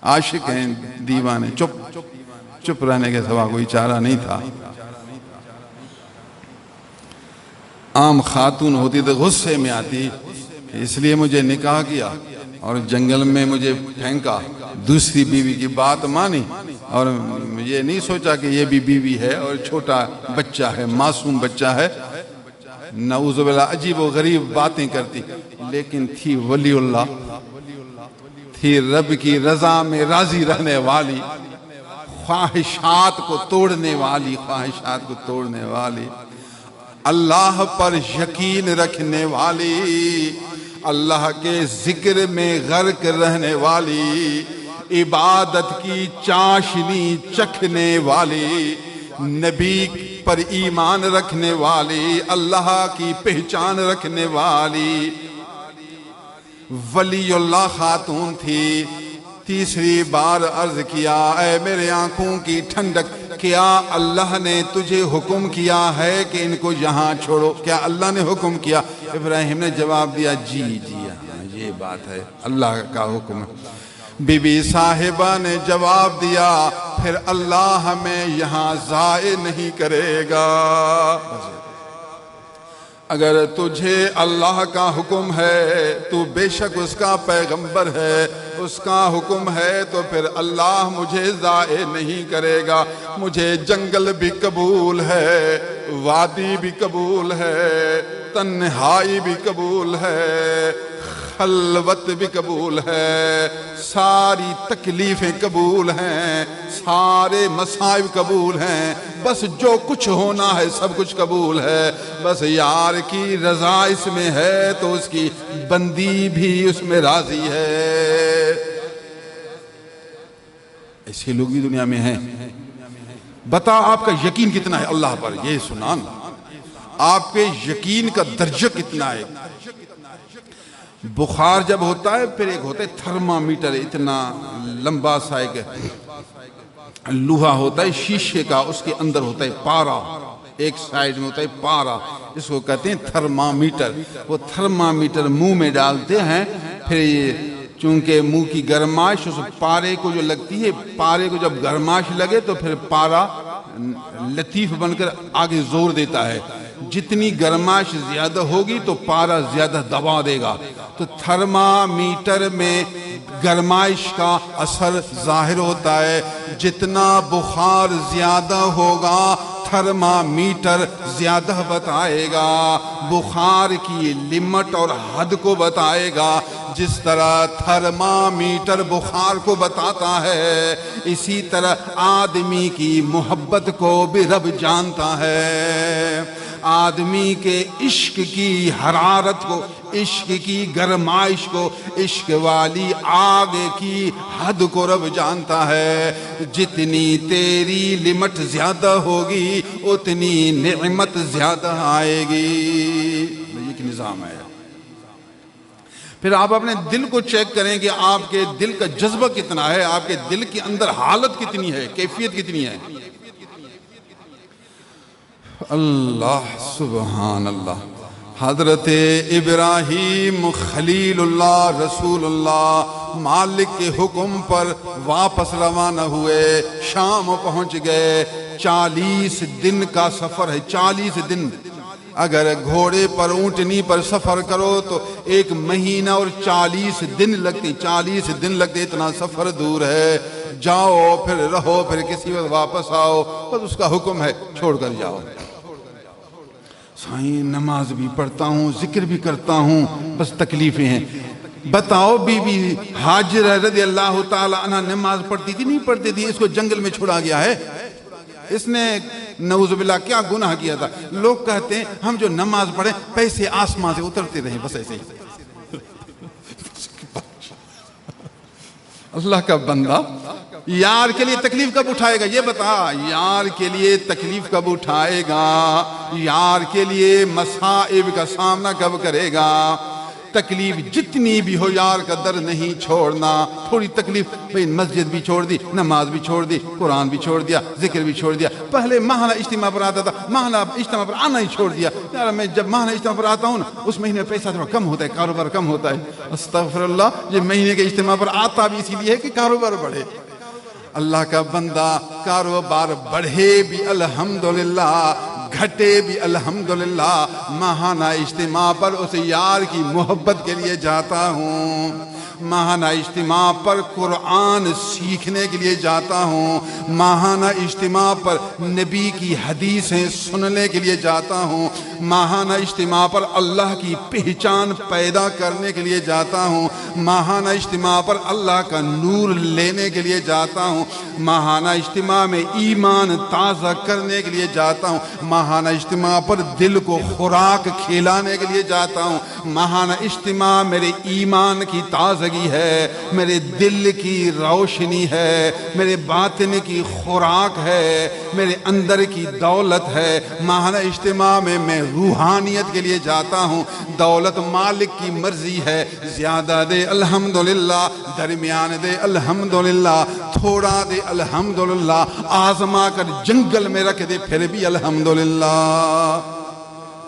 عاشق ہیں، دیوانے، چپ رہنے کے سوا کوئی چارہ نہیں تھا۔ عام خاتون ہوتی تو غصے میں آتی، اس لیے مجھے نکاح کیا اور جنگل میں مجھے پھینکا، دوسری بیوی کی بات مانی اور یہ نہیں سوچا کہ یہ بھی بیوی ہے اور چھوٹا بچہ ہے، معصوم بچہ ہے، نعوذ باللہ، عجیب و غریب باتیں کرتی، لیکن تھی ولی اللہ، تھی رب کی رضا میں راضی رہنے والی، خواہشات کو توڑنے والی، اللہ پر یقین رکھنے والی، اللہ کے ذکر میں غرق رہنے والی، عبادت کی چاشنی چکھنے والی، نبی پر ایمان رکھنے والی، اللہ کی پہچان رکھنے والی ولی اللہ خاتون تھی۔ تیسری بار عرض کیا، اے میرے آنکھوں کی ٹھنڈک، کیا اللہ نے تجھے حکم کیا ہے کہ ان کو یہاں چھوڑو؟ کیا اللہ نے حکم کیا؟ ابراہیم نے جواب دیا، جی یہ بات ہے، اللہ کا حکم ہے۔ بی بی صاحبہ نے جواب دیا، پھر اللہ ہمیں یہاں ضائع نہیں کرے گا، اگر تجھے اللہ کا حکم ہے تو بے شک اس کا پیغمبر ہے، اس کا حکم ہے تو پھر اللہ مجھے ضائع نہیں کرے گا۔ مجھے جنگل بھی قبول ہے، وادی بھی قبول ہے، تنہائی بھی قبول ہے، خلوت بھی قبول ہے، ساری تکلیفیں قبول ہیں، سارے مصائب قبول ہیں، بس جو کچھ ہونا ہے سب کچھ قبول ہے، بس یار کی رضا اس میں ہے تو اس کی بندی بھی اس میں راضی ہے۔ ایسے لوگ بھی دنیا میں ہیں۔ بتا آپ کا یقین کتنا ہے اللہ پر، یہ سنان آپ کے یقین کا درجہ کتنا ہے۔ بخار جب ہوتا ہے، پھر ایک ہوتا ہے تھرمامیٹر، اتنا لمبا سا ایک لوہا ہوتا ہے شیشے کا، اس کے اندر ہوتا ہے پارا، ایک سائیڈ میں ہوتا ہے پارا، اس کو کہتے ہیں تھرمامیٹر۔ وہ تھرمامیٹر منہ میں ڈالتے ہیں، پھر یہ چونکہ منہ کی گرمائش اس پارے کو جو لگتی ہے، پارے کو جب گرمائش لگے تو پھر پارا لطیف بن کر آگے زور دیتا ہے، جتنی گرمائش زیادہ ہوگی تو پارا زیادہ دبا دے گا۔ تو تھرمامیٹر میں گرمائش کا اثر ظاہر ہوتا ہے، جتنا بخار زیادہ ہوگا تھرمامیٹر زیادہ بتائے گا، بخار کی لمٹ اور حد کو بتائے گا۔ جس طرح تھرمامیٹر بخار کو بتاتا ہے، اسی طرح آدمی کی محبت کو بھی رب جانتا ہے، آدمی کے عشق کی حرارت کو، عشق کی گرمائش کو، عشق والی آگ کی حد کو رب جانتا ہے۔ جتنی تیری لمٹ زیادہ ہوگی اتنی نعمت زیادہ آئے گی۔ یہ ایک نظام ہے۔ پھر آپ اپنے دل کو چیک کریں کہ آپ کے دل کا جذبہ کتنا ہے، آپ کے دل کے اندر حالت کتنی ہے، کیفیت کتنی ہے۔ اللہ سبحان اللہ۔ حضرت ابراہیم خلیل اللہ رسول اللہ مالک کے حکم پر واپس روانہ ہوئے، شام پہنچ گئے۔ 40 دن کا سفر ہے، 40 دن اگر گھوڑے پر اونٹنی پر سفر کرو تو 1 مہینہ اور 40 دن لگتے، 40 دن لگتے، اتنا سفر دور ہے۔ جاؤ پھر رہو، پھر کسی وقت واپس آؤ، بس اس کا حکم ہے، چھوڑ کر جاؤ۔ سائیں نماز بھی پڑھتا ہوں، ذکر بھی کرتا ہوں، بس تکلیفیں ہیں۔ بتاؤ بی بی ہاجرہ رضی اللہ تعالی عنہ نماز پڑھتی تھی؟ نہیں پڑھتی تھی، اس کو جنگل میں چھوڑا گیا ہے۔ اس نے نعوذ باللہ کیا گناہ کیا تھا؟ لوگ کہتے ہیں ہم جو نماز پڑھیں پیسے آسمان سے اترتے رہیں، بس ایسے ہی۔ اللہ کا بندہ یار کے لیے تکلیف کب اٹھائے گا؟ یہ بتا، یار کے لیے تکلیف کب اٹھائے گا؟ یار کے لیے مصائب کا سامنا کب کرے گا؟ تکلیف جتنی بھی ہو یار کا در نہیں چھوڑنا۔ تھوڑی تکلیف، بھئی مسجد بھی چھوڑ دی، نماز بھی چھوڑ دی، قرآن بھی چھوڑ دیا، ذکر بھی چھوڑ دیا۔ پہلے ماہانہ اجتماع پر آتا تھا، ماہانہ اجتماع پر آنا ہی چھوڑ دیا۔ یار میں جب ماہانہ اجتماع پر آتا ہوں نا، اس مہینے میں پیسہ تھوڑا کم ہوتا ہے، کاروبار کم ہوتا ہے۔ استغفر اللہ، یہ مہینے کے اجتماع پر آتا بھی اسی لیے ہے کہ کاروبار بڑھے۔ اللہ کا بندہ کاروبار بڑھے بھی الحمدللہ، گھٹے بھی الحمدللہ، ماہانہ اجتماع پر اس یار کی محبت کے لیے جاتا ہوں، ماہانہ اجتماع پر قرآن سیکھنے کے لیے جاتا ہوں، ماہانہ اجتماع پر نبی کی حدیثیں سننے کے لیے جاتا ہوں، ماہانہ اجتماع پر اللہ کی پہچان پیدا کرنے کے لیے جاتا ہوں، ماہانہ اجتماع پر اللہ کا نور لینے کے لیے جاتا ہوں، ماہانہ اجتماع میں ایمان تازہ کرنے کے لیے جاتا ہوں، ماہانہ اجتماع پر دل کو خوراک کھلانے کے لیے جاتا ہوں، ماہانہ اجتماع میرے ایمان کی تازگی ہے، میرے دل کی روشنی ہے، میرے باطن کی خوراک ہے، میرے اندر کی دولت ہے۔ ماہانہ اجتماع میں میں روحانیت کے لیے جاتا ہوں۔ دولت مالک کی مرضی ہے، زیادہ دے الحمدللہ، درمیان دے الحمدللہ، تھوڑا دے الحمدللہ، آزما کر جنگل میں رکھ دے پھر بھی الحمدللہ۔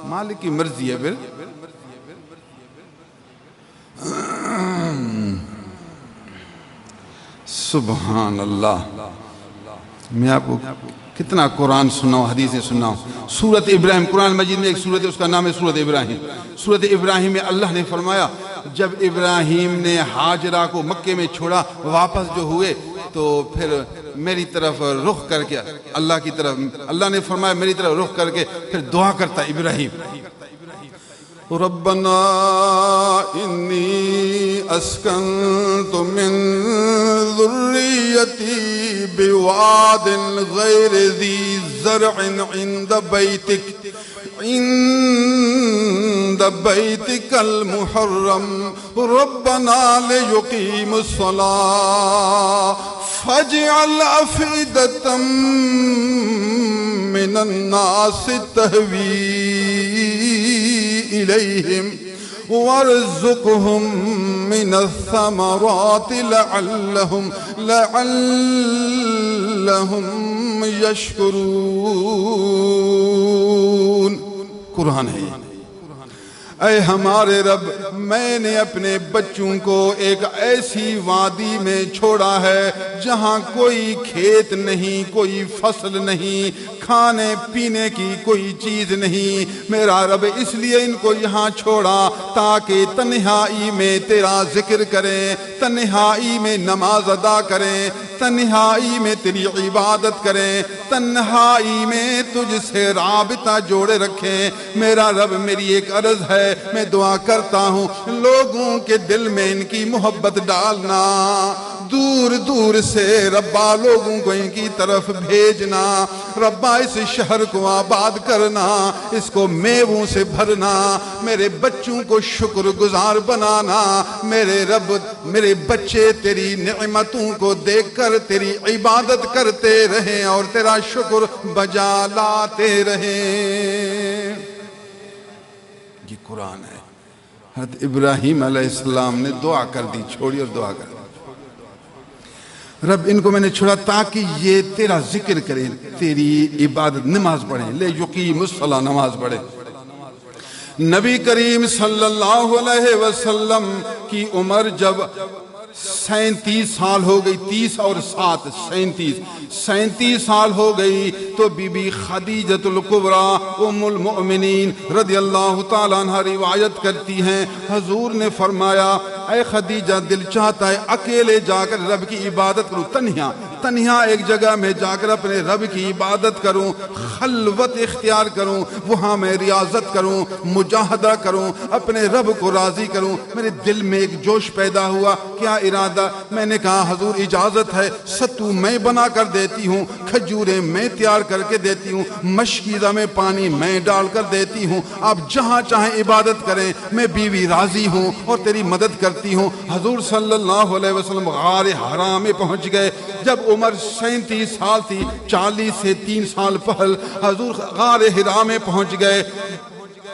مالک کی مرضی ہے۔ پھر سبحان اللہ، میں آپ کو کتنا قرآن سناؤں، حدیثیں سناؤں۔ سورت ابراہیم، قرآن مجید میں ایک سورت ہے، اس کا نام ہے سورت ابراہیم۔ سورت ابراہیم میں اللہ نے فرمایا جب ابراہیم نے ہاجرہ کو مکے میں چھوڑا، واپس جو ہوئے تو پھر میری طرف رخ کر کے اللہ کی طرف، اللہ نے فرمایا میری طرف رخ کر کے پھر دعا کرتا ابراہیم، ربنا انی اسکنت من ذریتی بواد غیر ذی زرع عند بیتک المحرم ربنا لیقیموا الصلاة فاجعل افئدة من الناس تهوی إليهم وارزقهم من الثمرات لعلهم يشكرون۔ قرآن ہے۔ اے ہمارے رب، میں نے اپنے بچوں کو ایک ایسی وادی میں چھوڑا ہے جہاں کوئی کھیت نہیں، کوئی فصل نہیں، کھانے پینے کی کوئی چیز نہیں۔ میرا رب اس لیے ان کو یہاں چھوڑا تاکہ تنہائی میں تیرا ذکر کریں، تنہائی میں نماز ادا کریں، تنہائی میں تیری عبادت کریں، تنہائی میں تجھ سے رابطہ جوڑے رکھیں۔ میرا رب میری ایک عرض ہے، میں دعا کرتا ہوں لوگوں کے دل میں ان کی محبت ڈالنا، دور دور سے ربا لوگوں کو ان کی طرف بھیجنا، ربا اس شہر کو آباد کرنا، اس کو میووں سے بھرنا، میرے بچوں کو شکر گزار بنانا۔ میرے رب میرے بچے تیری نعمتوں کو دیکھ کر تیری عبادت کرتے رہیں اور تیرا شکر بجا لاتے رہیں۔ یہ قرآن ہے۔ حضرت ابراہیم علیہ السلام نے دعا کر دی، چھوڑی اور دعا کر دی، رب ان کو میں نے چھوڑا تاکہ یہ تیرا ذکر کریں، تیری عبادت، نماز پڑھیں، لے یقیم الصلاۃ، نماز پڑھیں۔ نبی کریم صلی اللہ علیہ وسلم کی عمر جب 37 سال ہو گئی، 30 اور 7 37 سال ہو گئی تو بی بی خدیجۃ الکبریٰ ام المؤمنین رضی اللہ تعالیٰ عنہ روایت کرتی ہیں، حضور نے فرمایا اے خدیجہ دل چاہتا ہے اکیلے جا کر رب کی عبادت کروں، تنہا ایک جگہ میں جا کر اپنے رب کی عبادت کروں، خلوت اختیار کروں، وہاں میں ریاضت کروں، مجاہدہ کروں، اپنے رب کو راضی کروں۔ میرے دل میں ایک جوش پیدا ہوا، کیا ارادہ؟ میں نے کہا حضور اجازت ہے، ستو میں بنا کر دیتی ہوں، کھجوریں میں تیار کر کے دیتی ہوں، مشکیزہ میں پانی میں ڈال کر دیتی ہوں، آپ جہاں چاہیں عبادت کریں، میں بیوی راضی ہوں اور تیری مدد کرتی ہوں۔ حضور صلی اللہ علیہ وسلم غار حرا میں پہنچ گئے۔ جب عمر 37 سال تھی، 40 سے 3 سال پہل حضور غار حرا میں پہنچ گئے۔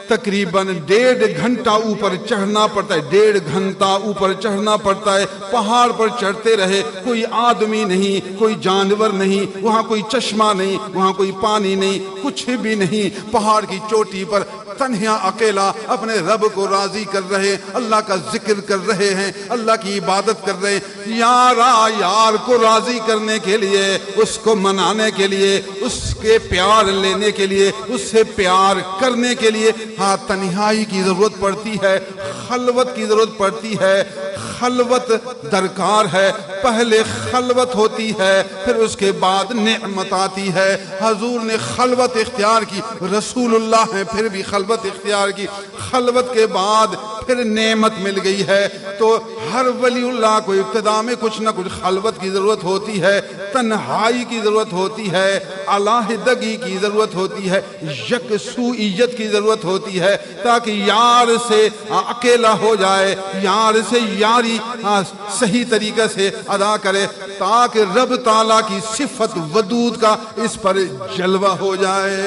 تقریباً 1.5 گھنٹہ اوپر چڑھنا پڑتا ہے، 1.5 گھنٹہ اوپر چڑھنا پڑتا ہے۔ پہاڑ پر چڑھتے رہے، کوئی آدمی نہیں، کوئی جانور نہیں، وہاں کوئی چشمہ نہیں، وہاں کوئی پانی نہیں، کچھ بھی نہیں۔ پہاڑ کی چوٹی پر تنہا اکیلا اپنے رب کو راضی کر رہے، اللہ کا ذکر کر رہے ہیں، اللہ کی عبادت کر رہے ہیں۔ یار کو راضی کرنے کے لیے، اس کو منانے کے لیے، اس کے پیار لینے کے لیے، اس سے پیار کرنے کے لیے ہاں تنہائی کی ضرورت پڑتی ہے، خلوت کی ضرورت پڑتی ہے، خلوت درکار ہے۔ پہلے خلوت ہوتی ہے، پھر اس کے بعد نعمت آتی ہے۔ حضور نے خلوت اختیار کی، رسول اللہ ہیں پھر بھی خلوت اختیار کی، خلوت کے بعد پھر نعمت مل گئی ہے۔ تو ہر ولی اللہ کو ابتدا میں کچھ نہ کچھ خلوت کی ضرورت ہوتی ہے، تنہائی کی ضرورت ہوتی ہے، علیحدگی کی ضرورت ہوتی ہے، یکسوئیت کی ضرورت ہوتی ہے، تاکہ یار سے اکیلا ہو جائے، یار سے یاری صحیح طریقے سے ادا کرے، تاکہ رب تعالیٰ کی صفت ودود کا اس پر جلوہ ہو جائے۔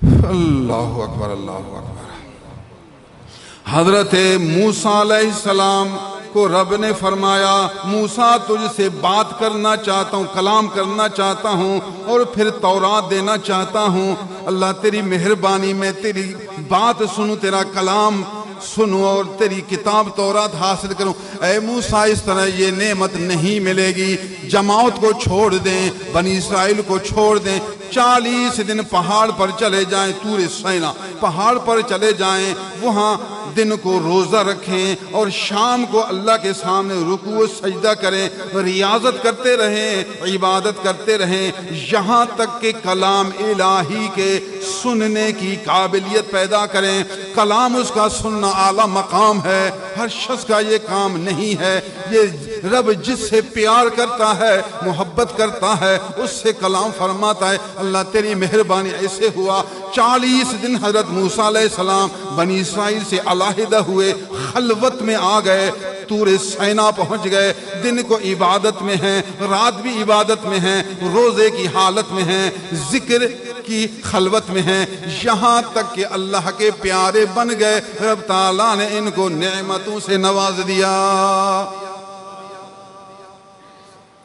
اللہ اکبر، اللہ اکبر۔ حضرت موسیٰ علیہ السلام کو رب نے فرمایا موسیٰ تجھ سے بات کرنا چاہتا ہوں، کلام کرنا چاہتا ہوں اور پھر تورات دینا چاہتا ہوں۔ اللہ تیری مہربانی میں تیری بات سنوں، تیرا کلام سنوں اور تیری کتاب تورات حاصل کروں۔ اے موسیٰ اس طرح یہ نعمت نہیں ملے گی، جماعت کو چھوڑ دیں، بنی اسرائیل کو چھوڑ دیں، 40 دن پہاڑ پر چلے جائیں، طور سینا پہاڑ پر چلے جائیں، وہاں دن کو روزہ رکھیں اور شام کو اللہ کے سامنے رکوع و سجدہ کریں، ریاضت کرتے رہیں، عبادت کرتے رہیں، یہاں تک کہ کلام الہی کے سننے کی قابلیت پیدا کریں۔ کلام اس کا سننا اعلیٰ مقام ہے، ہر شخص کا یہ کام نہیں ہے۔ یہ رب جس سے پیار کرتا ہے، محبت کرتا ہے، اس سے کلام فرماتا ہے۔ اللہ تیری مہربانی ایسے ہوا، 40 دن حضرت موسیٰ علیہ السلام بنی اسرائیل سے علیحدہ ہوئے، خلوت میں آ گئے، طور سینا پہنچ گئے، دن کو عبادت میں ہیں، رات بھی عبادت میں ہیں، روزے کی حالت میں ہیں، ذکر کی خلوت میں ہیں، یہاں تک کہ اللہ کے پیارے بن گئے۔ رب تعالیٰ نے ان کو نعمتوں سے نواز دیا۔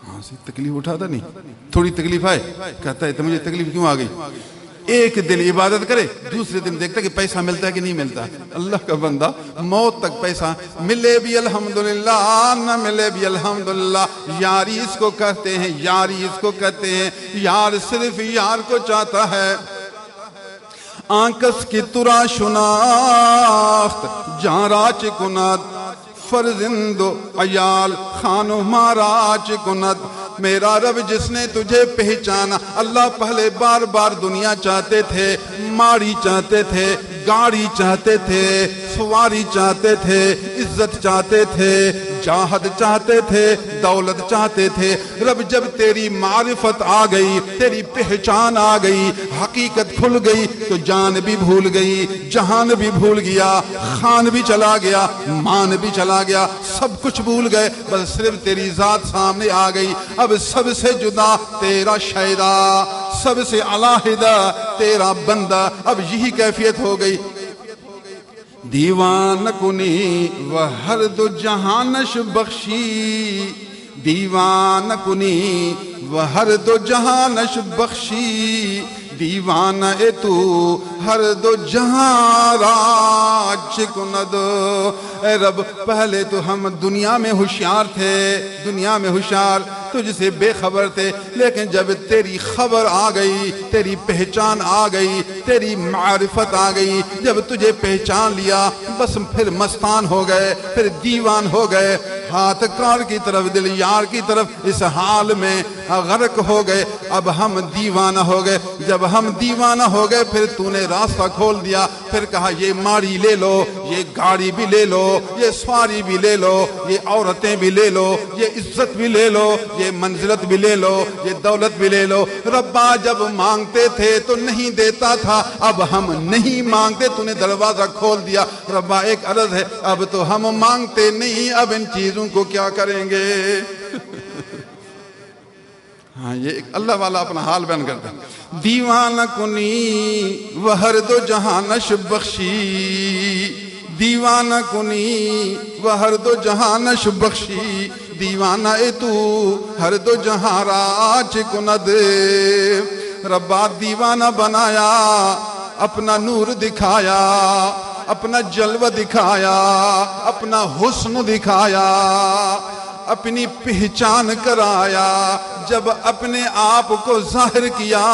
ہاں سی تکلیف اٹھاتا نہیں، تھوڑی تکلیف آئے کہتا ہے تو مجھے تکلیف کیوں آ گئی؟ ایک دن عبادت کرے، دوسرے دن دیکھتا کہ پیسہ ملتا ہے کہ نہیں ملتا۔ اللہ کا بندہ موت تک پیسہ ملے بھی الحمدللہ، نہ ملے بھی الحمدللہ، یاری اس کو کہتے ہیں، یاری اس کو کہتے ہیں۔ یار صرف یار کو چاہتا ہے، آنکس کی ترا شناخت جاراچ کنات، فرزند و عیال خانو ماراچ کنت۔ میرا رب جس نے تجھے پہچانا، اللہ پہلے بار بار دنیا چاہتے تھے، ماڑی چاہتے تھے، گاڑی چاہتے تھے، سواری چاہتے تھے، عزت چاہتے تھے، جاہد چاہتے تھے، دولت چاہتے تھے۔ رب جب تیری معرفت آ گئی، تیری پہچان آ گئی، حقیقت کھل گئی تو جان بھی بھول گئی، جہان بھی بھول گیا، خان بھی چلا گیا، مان بھی چلا گیا، سب کچھ بھول گئے، بس صرف تیری ذات سامنے آ گئی۔ اب سب سے جدا تیرا شیدا، سب سے علیحدہ تیرا بندہ، اب یہی کیفیت ہو گئی۔ دیوان کنی و ہر دو جہانش بخشی، دیوانہ کنی و ہر دو جہانش بخشی دیوانہ اے تو ہر دو جہاں راج کند۔ اے رب پہلے تو ہم دنیا میں ہوشیار تھے، دنیا میں ہوشیار تجھ سے بے خبر تھے، لیکن جب تیری خبر آ گئی، تیری پہچان آ گئی، تیری معرفت آ گئی، جب تجھے پہچان لیا بس پھر مستان ہو گئے، پھر دیوان ہو گئے، ہاتھ کار کی طرف دل یار کی طرف اس حال میں غرق ہو گئے۔ اب ہم دیوانہ ہو گئے، جب ہم دیوانہ ہو گئے پھر تو نے راستہ کھول دیا، پھر کہا یہ ماڑی لے لو، یہ گاڑی بھی لے لو، یہ سواری بھی لے لو، یہ عورتیں بھی لے لو، یہ عزت بھی لے لو، یہ منزلت بھی لے لو، یہ دولت بھی لے لو۔ ربا جب مانگتے تھے تو نہیں دیتا تھا، اب ہم نہیں مانگتے، تو نے دروازہ کھول دیا۔ ربا ایک عرض ہے، اب تو ہم مانگتے نہیں، اب ان چیزوں کو کیا کریں گے؟ ہاں یہ ایک اللہ والا اپنا حال بیان کرتا ہے۔ دیوانہ کنی و ہر دو جہانش بخشی دیوانہ کنی و ہر دو جہانش بخشی دیوانہ اے تو ہر دو جہاں راج کند۔ ربا دیوانہ بنایا، اپنا نور دکھایا، اپنا جلوہ دکھایا، اپنا حسن دکھایا، اپنی پہچان کرایا، جب اپنے آپ کو ظاہر کیا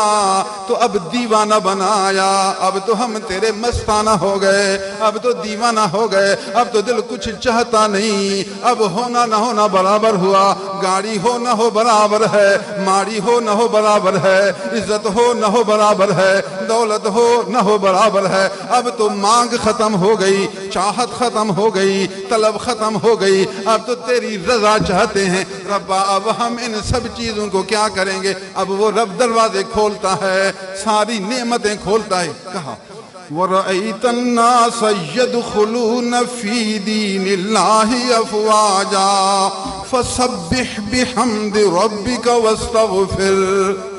تو اب دیوانہ بنایا۔ اب تو ہم تیرے مستانہ ہو گئے، اب تو دیوانہ ہو گئے، اب تو دل کچھ چاہتا نہیں، اب ہونا نہ ہونا برابر ہوا، گاڑی ہو نہ ہو برابر ہے، ماڑی ہو نہ ہو برابر ہے، عزت ہو نہ ہو برابر ہے، دولت ہو نہ ہو برابر ہے۔ اب تو مانگ ختم ہو گئی، چاہت ختم ہو گئی، طلب ختم ہو گئی، اب تو تیری رضا چاہتے ہیں۔ ربا اب ہم ان سب چیزوں کو کیا کریں گے؟ اب وہ رب دروازے کھولتا ہے، ساری نعمتیں کھولتا ہے۔ کہا وَرَأَيْتَ النَّاسَ يَدْخُلُونَ فِي دِينِ اللَّهِ أَفْوَاجًا فَسَبِّحْ بِحَمْدِ رَبِّكَ وَاسْتَغْفِرْ۔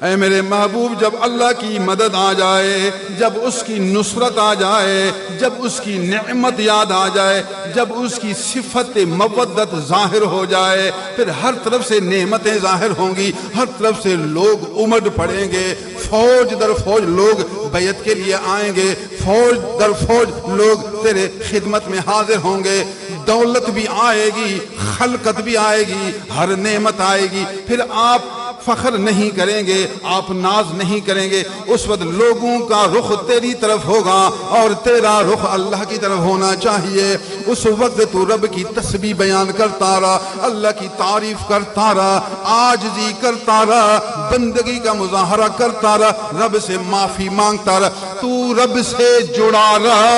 اے میرے محبوب جب اللہ کی مدد آ جائے، جب اس کی نصرت آ جائے، جب اس کی نعمت یاد آ جائے، جب اس کی صفت مودت ظاہر ہو جائے، پھر ہر طرف سے نعمتیں ظاہر ہوں گی، ہر طرف سے لوگ امڈ پڑیں گے، فوج در فوج لوگ بیعت کے لیے آئیں گے، فوج در فوج لوگ تیرے خدمت میں حاضر ہوں گے، دولت بھی آئے گی، خلقت بھی آئے گی، ہر نعمت آئے گی، پھر آپ فخر نہیں کریں گے، آپ ناز نہیں کریں گے، اس وقت لوگوں کا رخ تیری طرف ہوگا اور تیرا رخ اللہ کی طرف ہونا چاہیے۔ اس وقت تو رب کی تسبیح بیان کرتا رہا، اللہ کی تعریف کرتا رہا، عاجزی کرتا رہا، بندگی کا مظاہرہ کرتا رہا، رب سے معافی مانگتا رہا، تو رب سے جڑا رہا،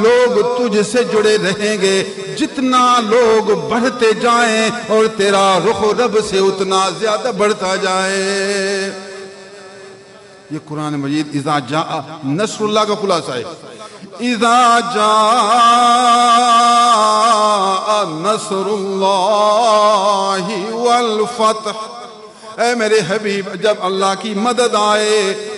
لوگ تجھ سے جڑے رہیں گے۔ جتنا لوگ بڑھتے جائیں اور تیرا رخ رب سے اتنا زیادہ بڑھتا جائے۔ یہ قرآن مجید اذا جاء نصر اللہ کا خلاصہ ہے۔ اذا جاء نصر اللہ والفتح، اے میرے حبیب جب اللہ کی مدد آئے،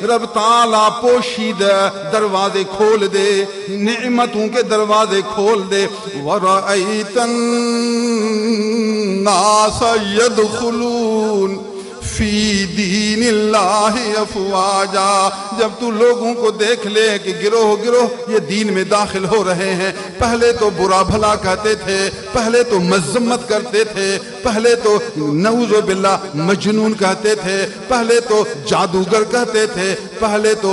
رب تعالیٰ پوشیدہ دروازے کھول دے، نعمتوں کے دروازے کھول دے۔ وَرَأَيْتَ النَّاسَ يَدْخُلُونَ فی دین اللہ افواجا، جب تو لوگوں کو دیکھ لے کہ گروہ گروہ یہ دین میں داخل ہو رہے ہیں، پہلے تو برا بھلا کہتے تھے، پہلے تو مذمت کرتے تھے، پہلے تو نعوذ باللہ مجنون کہتے تھے، پہلے تو جادوگر کہتے تھے، پہلے تو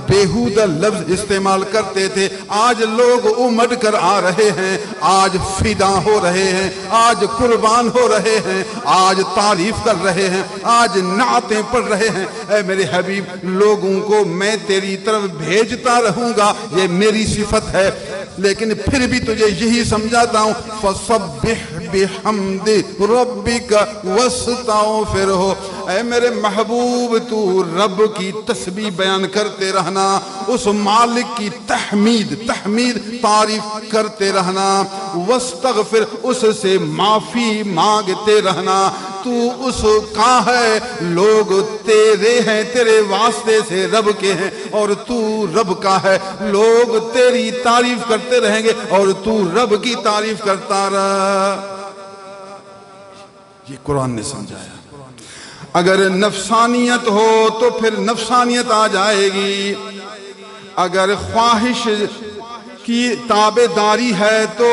بیہودہ لفظ استعمال کرتے تھے، آج لوگ امڈ کر آ رہے ہیں، آج فدا ہو رہے ہیں، آج قربان ہو رہے ہیں، آج تعریف کر رہے ہیں، آج نعتیں پڑھ رہے ہیں۔ اے میرے حبیب لوگوں کو میں تیری طرف بھیجتا رہوں گا، یہ میری صفت ہے، لیکن پھر بھی تجھے یہی سمجھاتا ہوں فَصَبِّحْ بِحَمْدِ رَبِّكَ وَاسْتَغْفِرْهُ۔ اے میرے محبوب تو رب کی تسبیح بیان کرتے رہنا، اس مالک کی تحمید تعریف کرتے رہنا، واستغفر اس سے معافی مانگتے رہنا۔ تو اس کا ہے، لوگ تیرے ہیں، تیرے واسطے سے رب کے ہیں، اور تو رب کا ہے، لوگ تیری تعریف کرتے رہیں گے اور تو رب کی تعریف کرتا رہا۔ یہ قرآن نے سمجھایا۔ اگر نفسانیت ہو تو پھر نفسانیت آ جائے گی، اگر خواہش کی تابع داری ہے تو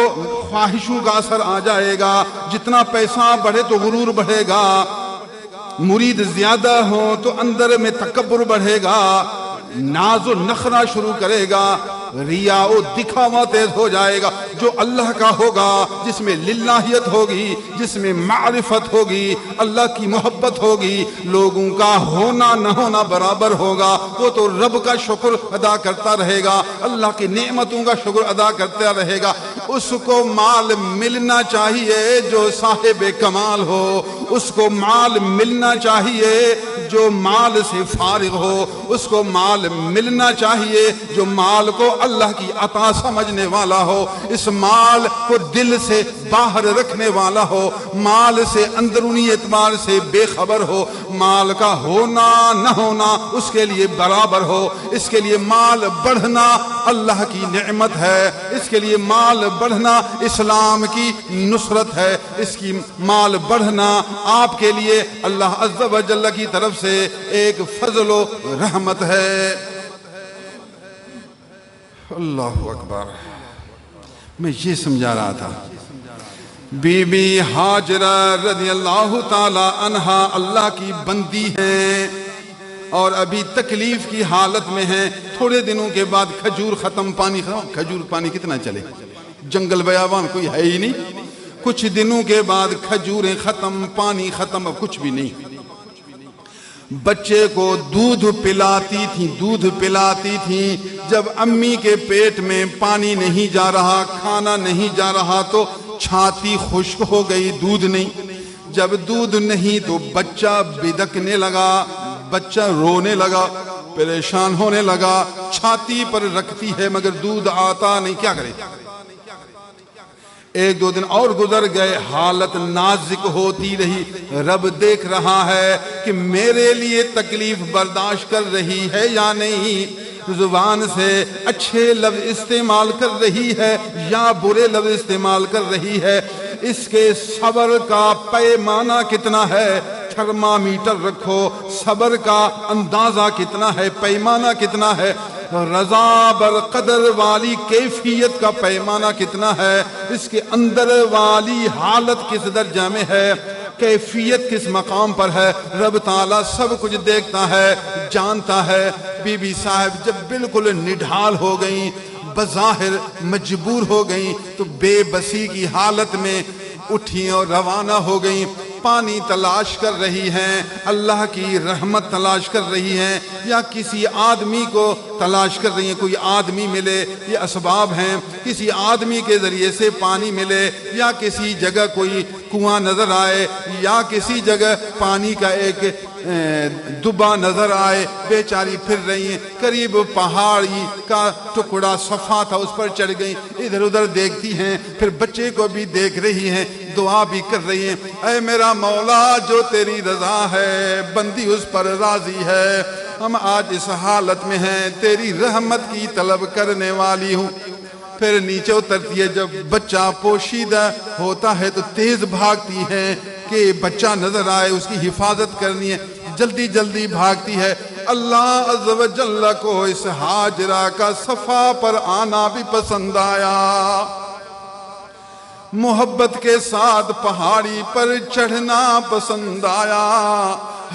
خواہشوں کا اثر آ جائے گا، جتنا پیسہ بڑھے تو غرور بڑھے گا، مرید زیادہ ہو تو اندر میں تکبر بڑھے گا، ناز و نخرہ شروع کرے گا، ریاء و دکھاوا تیز ہو جائے گا۔ جو اللہ کا ہوگا، جس میں للہیت ہوگی، جس میں معرفت ہوگی، اللہ کی محبت ہوگی، لوگوں کا ہونا نہ ہونا برابر ہوگا، وہ تو رب کا شکر ادا کرتا رہے گا، اللہ کی نعمتوں کا شکر ادا کرتا رہے گا۔ اس کو مال ملنا چاہیے جو صاحب کمال ہو، اس کو مال ملنا چاہیے جو مال سے فارغ ہو، اس کو مال ملنا چاہیے جو مال کو اللہ کی عطا سمجھنے والا ہو، اس مال کو دل سے باہر رکھنے والا ہو، مال سے اندرونی اعتبار سے بے خبر ہو، مال کا ہونا نہ ہونا اس کے لیے برابر ہو۔ اس کے لیے مال بڑھنا اللہ کی نعمت ہے، اس کے لیے مال بڑھنا اسلام کی نصرت ہے، اس کی مال بڑھنا آپ کے لیے اللہ عز و جل کی طرف سے ایک فضل و رحمت ہے۔ اللہ اکبر۔ میں یہ سمجھا رہا تھا، بی بی ہاجرہ رضی اللہ تعالی عنہا اللہ کی بندی ہیں اور ابھی تکلیف کی حالت میں ہیں۔ تھوڑے دنوں کے بعد کھجور ختم، پانی ختم۔ کھجور پانی کتنا چلے، جنگل بیابان کوئی ہے ہی نہیں۔ کچھ دنوں کے بعد کھجوریں ختم، پانی ختم، اب کچھ بھی نہیں۔ بچے کو دودھ پلاتی تھیں، جب امی کے پیٹ میں پانی نہیں جا رہا، کھانا نہیں جا رہا تو چھاتی خشک ہو گئی، دودھ نہیں۔ جب دودھ نہیں تو بچہ بدکنے لگا، بچہ رونے لگا، پریشان ہونے لگا، چھاتی پر رکھتی ہے مگر دودھ آتا نہیں، کیا کرے؟ ایک دو دن اور گزر گئے، حالت نازک ہوتی رہی۔ رب دیکھ رہا ہے کہ میرے لیے تکلیف برداشت کر رہی ہے یا نہیں، زبان سے اچھے لفظ استعمال کر رہی ہے یا برے لفظ استعمال کر رہی ہے، اس کے صبر کا پیمانہ کتنا ہے، تھرمامیٹر رکھو، صبر کا اندازہ کتنا ہے، پیمانہ کتنا ہے، رضا بر قدر والی کیفیت کا پیمانہ کتنا ہے، اس کے اندر والی حالت کس درجہ میں ہے، کیفیت کس مقام پر ہے، رب تعالیٰ سب کچھ دیکھتا ہے، جانتا ہے۔ بی بی صاحب جب بالکل نڈھال ہو گئیں، بظاہر مجبور ہو گئیں، تو بے بسی کی حالت میں اٹھیں اور روانہ ہو گئیں، پانی تلاش کر رہی ہیں، اللہ کی رحمت تلاش کر رہی ہیں، یا کسی آدمی کو تلاش کر رہی ہیں، کوئی آدمی ملے، یہ اسباب ہیں، کسی آدمی کے ذریعے سے پانی ملے، یا کسی جگہ کوئی کنواں نظر آئے، یا کسی جگہ پانی کا ایک دبا نظر آئے، بیچاری پھر رہی ہیں، قریب پہاڑی کا ٹکڑا صفا تھا، اس پر چڑھ گئیں، ادھر ادھر دیکھتی ہیں، پھر بچے کو بھی دیکھ رہی ہیں، دعا بھی کر رہی ہیں، اے میرا مولا جو تیری رضا ہے بندی اس پر راضی ہے، ہم آج اس حالت میں ہیں، تیری رحمت کی طلب کرنے والی ہوں۔ پھر نیچے اترتی ہے، جب بچہ پوشیدہ ہوتا ہے تو تیز بھاگتی ہے کہ بچہ نظر آئے، اس کی حفاظت کرنی ہے، جلدی جلدی بھاگتی ہے۔ اللہ عز و جل کو اس ہاجرہ کا صفا پر آنا بھی پسند آیا، محبت کے ساتھ پہاڑی پر چڑھنا پسند آیا۔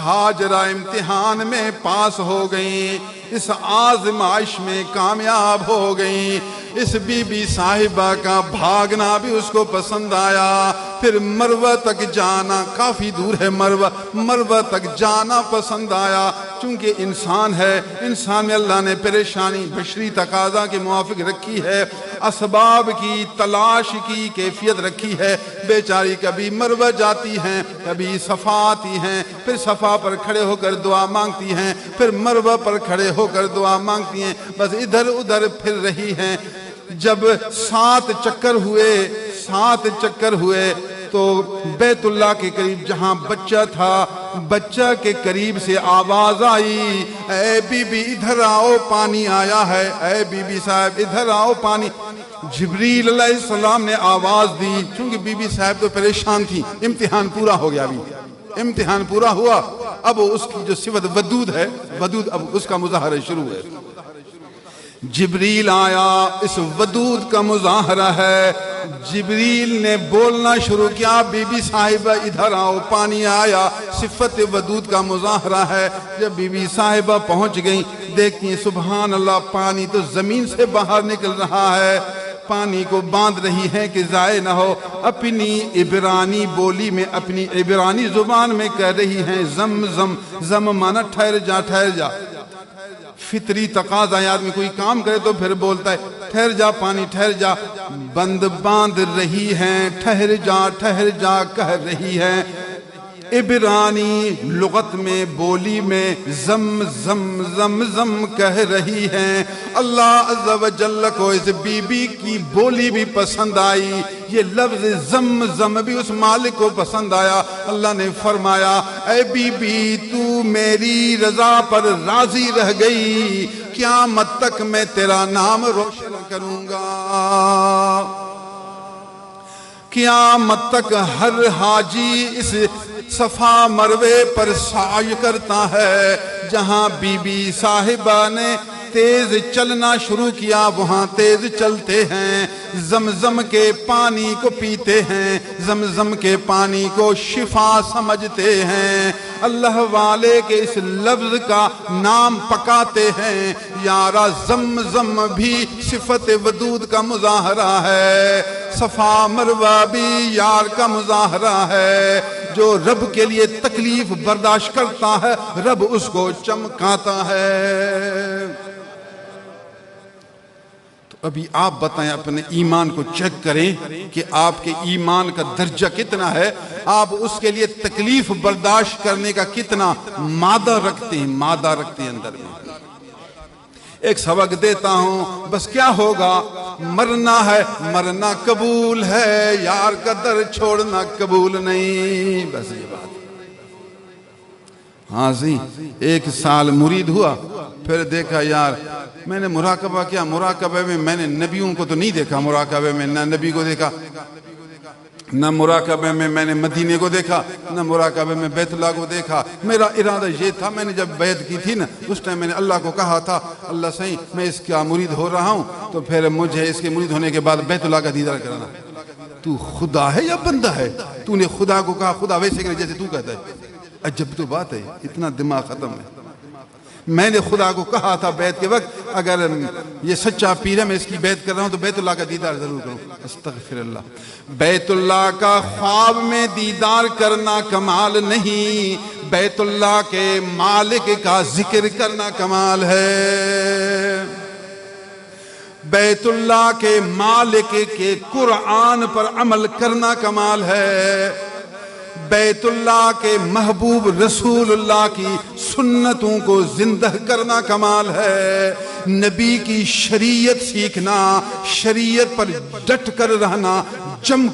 ہاجرہ امتحان میں پاس ہو گئیں، اس آزمائش میں کامیاب ہو گئیں، اس بی بی صاحبہ کا بھاگنا بھی اس کو پسند آیا۔ پھر مروہ تک جانا، کافی دور ہے مروہ تک جانا پسند آیا، چونکہ انسان ہے، انسان میں اللہ نے پریشانی بشری تقاضا کے موافق رکھی ہے، اسباب کی تلاش کی کیفیت رکھی ہے۔ بیچاری کبھی مروہ جاتی ہیں، کبھی صفا آتی ہیں، پھر صفا پر کھڑے ہو کر دعا مانگتی ہیں، پھر مروہ پر کھڑے ہو کر دعا مانگتی ہیں، بس ادھر ادھر پھر رہی ہیں۔ جب 7 چکر ہوئے تو بیت اللہ کے قریب جہاں بچہ تھا، بچہ کے قریب سے آواز آئی، اے بی بی ادھر آؤ پانی آیا ہے، اے بی بی صاحب ادھر آؤ پانی۔ جبریل علیہ السلام نے آواز دی، چونکہ بی بی صاحب تو پریشان تھی، امتحان پورا ہو گیا، ابھی امتحان پورا ہوا، اب اس کی جو صفت ودود ہے، ودود اب اس کا مظاہرہ شروع ہے۔ جبریل آیا، اس ودود کا مظاہرہ ہے۔ جبریل نے بولنا شروع کیا، بی بی صاحبہ ادھر آؤ، پانی آیا، صفت ودود کا مظاہرہ ہے۔ جب بی بی صاحبہ پہنچ گئیں، دیکھتی ہیں سبحان اللہ، پانی تو زمین سے باہر نکل رہا ہے، پانی کو باندھ رہی ہے کہ ضائع نہ ہو، اپنی عبرانی بولی میں، اپنی عبرانی زبان میں کہہ رہی ہیں زم زم، زم مانا ٹھہر جا ٹھہر جا۔ فطری تقاضا ہے، آدمی کوئی کام کرے تو پھر بولتا ہے ٹھہر جا پانی ٹھہر جا، باندھ رہی ہیں، ٹھہر جا کہہ رہی ہیں، عبرانی لغت میں بولی میں زم زم زم زم کہہ رہی ہیں۔ اللہ عز و جل کو اس بی بی کی بولی بھی پسند آئی، یہ لفظ زم زم بھی اس مالک کو پسند آیا۔ اللہ نے فرمایا اے بی بی تو میری رضا پر راضی رہ گئی، قیامت تک میں تیرا نام روشن کروں گا، قیامت تک ہر حاجی اس صفا مروے پر سعی کرتا ہے، جہاں بی بی صاحبہ نے تیز چلنا شروع کیا وہاں تیز چلتے ہیں، زمزم کے پانی کو پیتے ہیں، زمزم کے پانی کو شفا سمجھتے ہیں، اللہ والے کے اس لفظ کا نام پکاتے ہیں۔ یارا زمزم بھی صفت ودود کا مظاہرہ ہے، صفا مروہ بھی یار کا مظاہرہ ہے۔ جو رب کے لیے تکلیف برداشت کرتا ہے رب اس کو چمکاتا ہے۔ تو ابھی آپ بتائیں، اپنے ایمان کو چیک کریں کہ آپ کے ایمان کا درجہ کتنا ہے، آپ اس کے لیے تکلیف برداشت کرنے کا کتنا مادہ رکھتے ہیں اندر میں۔ ایک سبق دیتا ہوں، بس کیا ہوگا، مرنا ہے، مرنا قبول ہے، یار کا در چھوڑنا قبول نہیں، بس یہ بات۔ ہاں جی، 1 سال مرید ہوا، پھر دیکھا یار میں نے مراقبہ کیا، مراقبہ میں میں نے نبیوں کو تو نہیں دیکھا، مراقبہ میں نہ نبی کو دیکھا، نہ مراقبہ میں میں نے مدینے کو دیکھا، نہ مراقبہ میں بیت اللہ کو دیکھا۔ میرا ارادہ یہ تھا، میں نے جب بیعت کی تھی نا اس ٹائم میں نے اللہ کو کہا تھا اللہ صحیح میں اس کا مرید ہو رہا ہوں تو پھر مجھے اس کے مرید ہونے کے بعد بیت اللہ کا دیدار کرانا۔ تو خدا ہے یا بندہ ہے؟ تو نے خدا کو کہا خدا ویسے کرے جیسے تو کہتا ہے، عجب تو بات ہے، اتنا دماغ ختم ہے۔ میں نے خدا کو کہا تھا بیعت کے وقت اگر یہ سچا پیر ہے میں اس کی بیعت کر رہا ہوں تو بیت اللہ کا دیدار ضرور کروں۔ استغفر اللہ۔ بیت اللہ کا خواب میں دیدار کرنا کمال نہیں، بیت اللہ کے مالک کا ذکر کرنا کمال ہے۔ بیت اللہ کے مالک کے قرآن پر عمل کرنا کمال ہے، بیت اللہ کے محبوب رسول اللہ کی سنتوں کو زندہ کرنا کمال ہے، نبی کی شریعت سیکھنا، شریعت پر ڈٹ کر رہنا، جم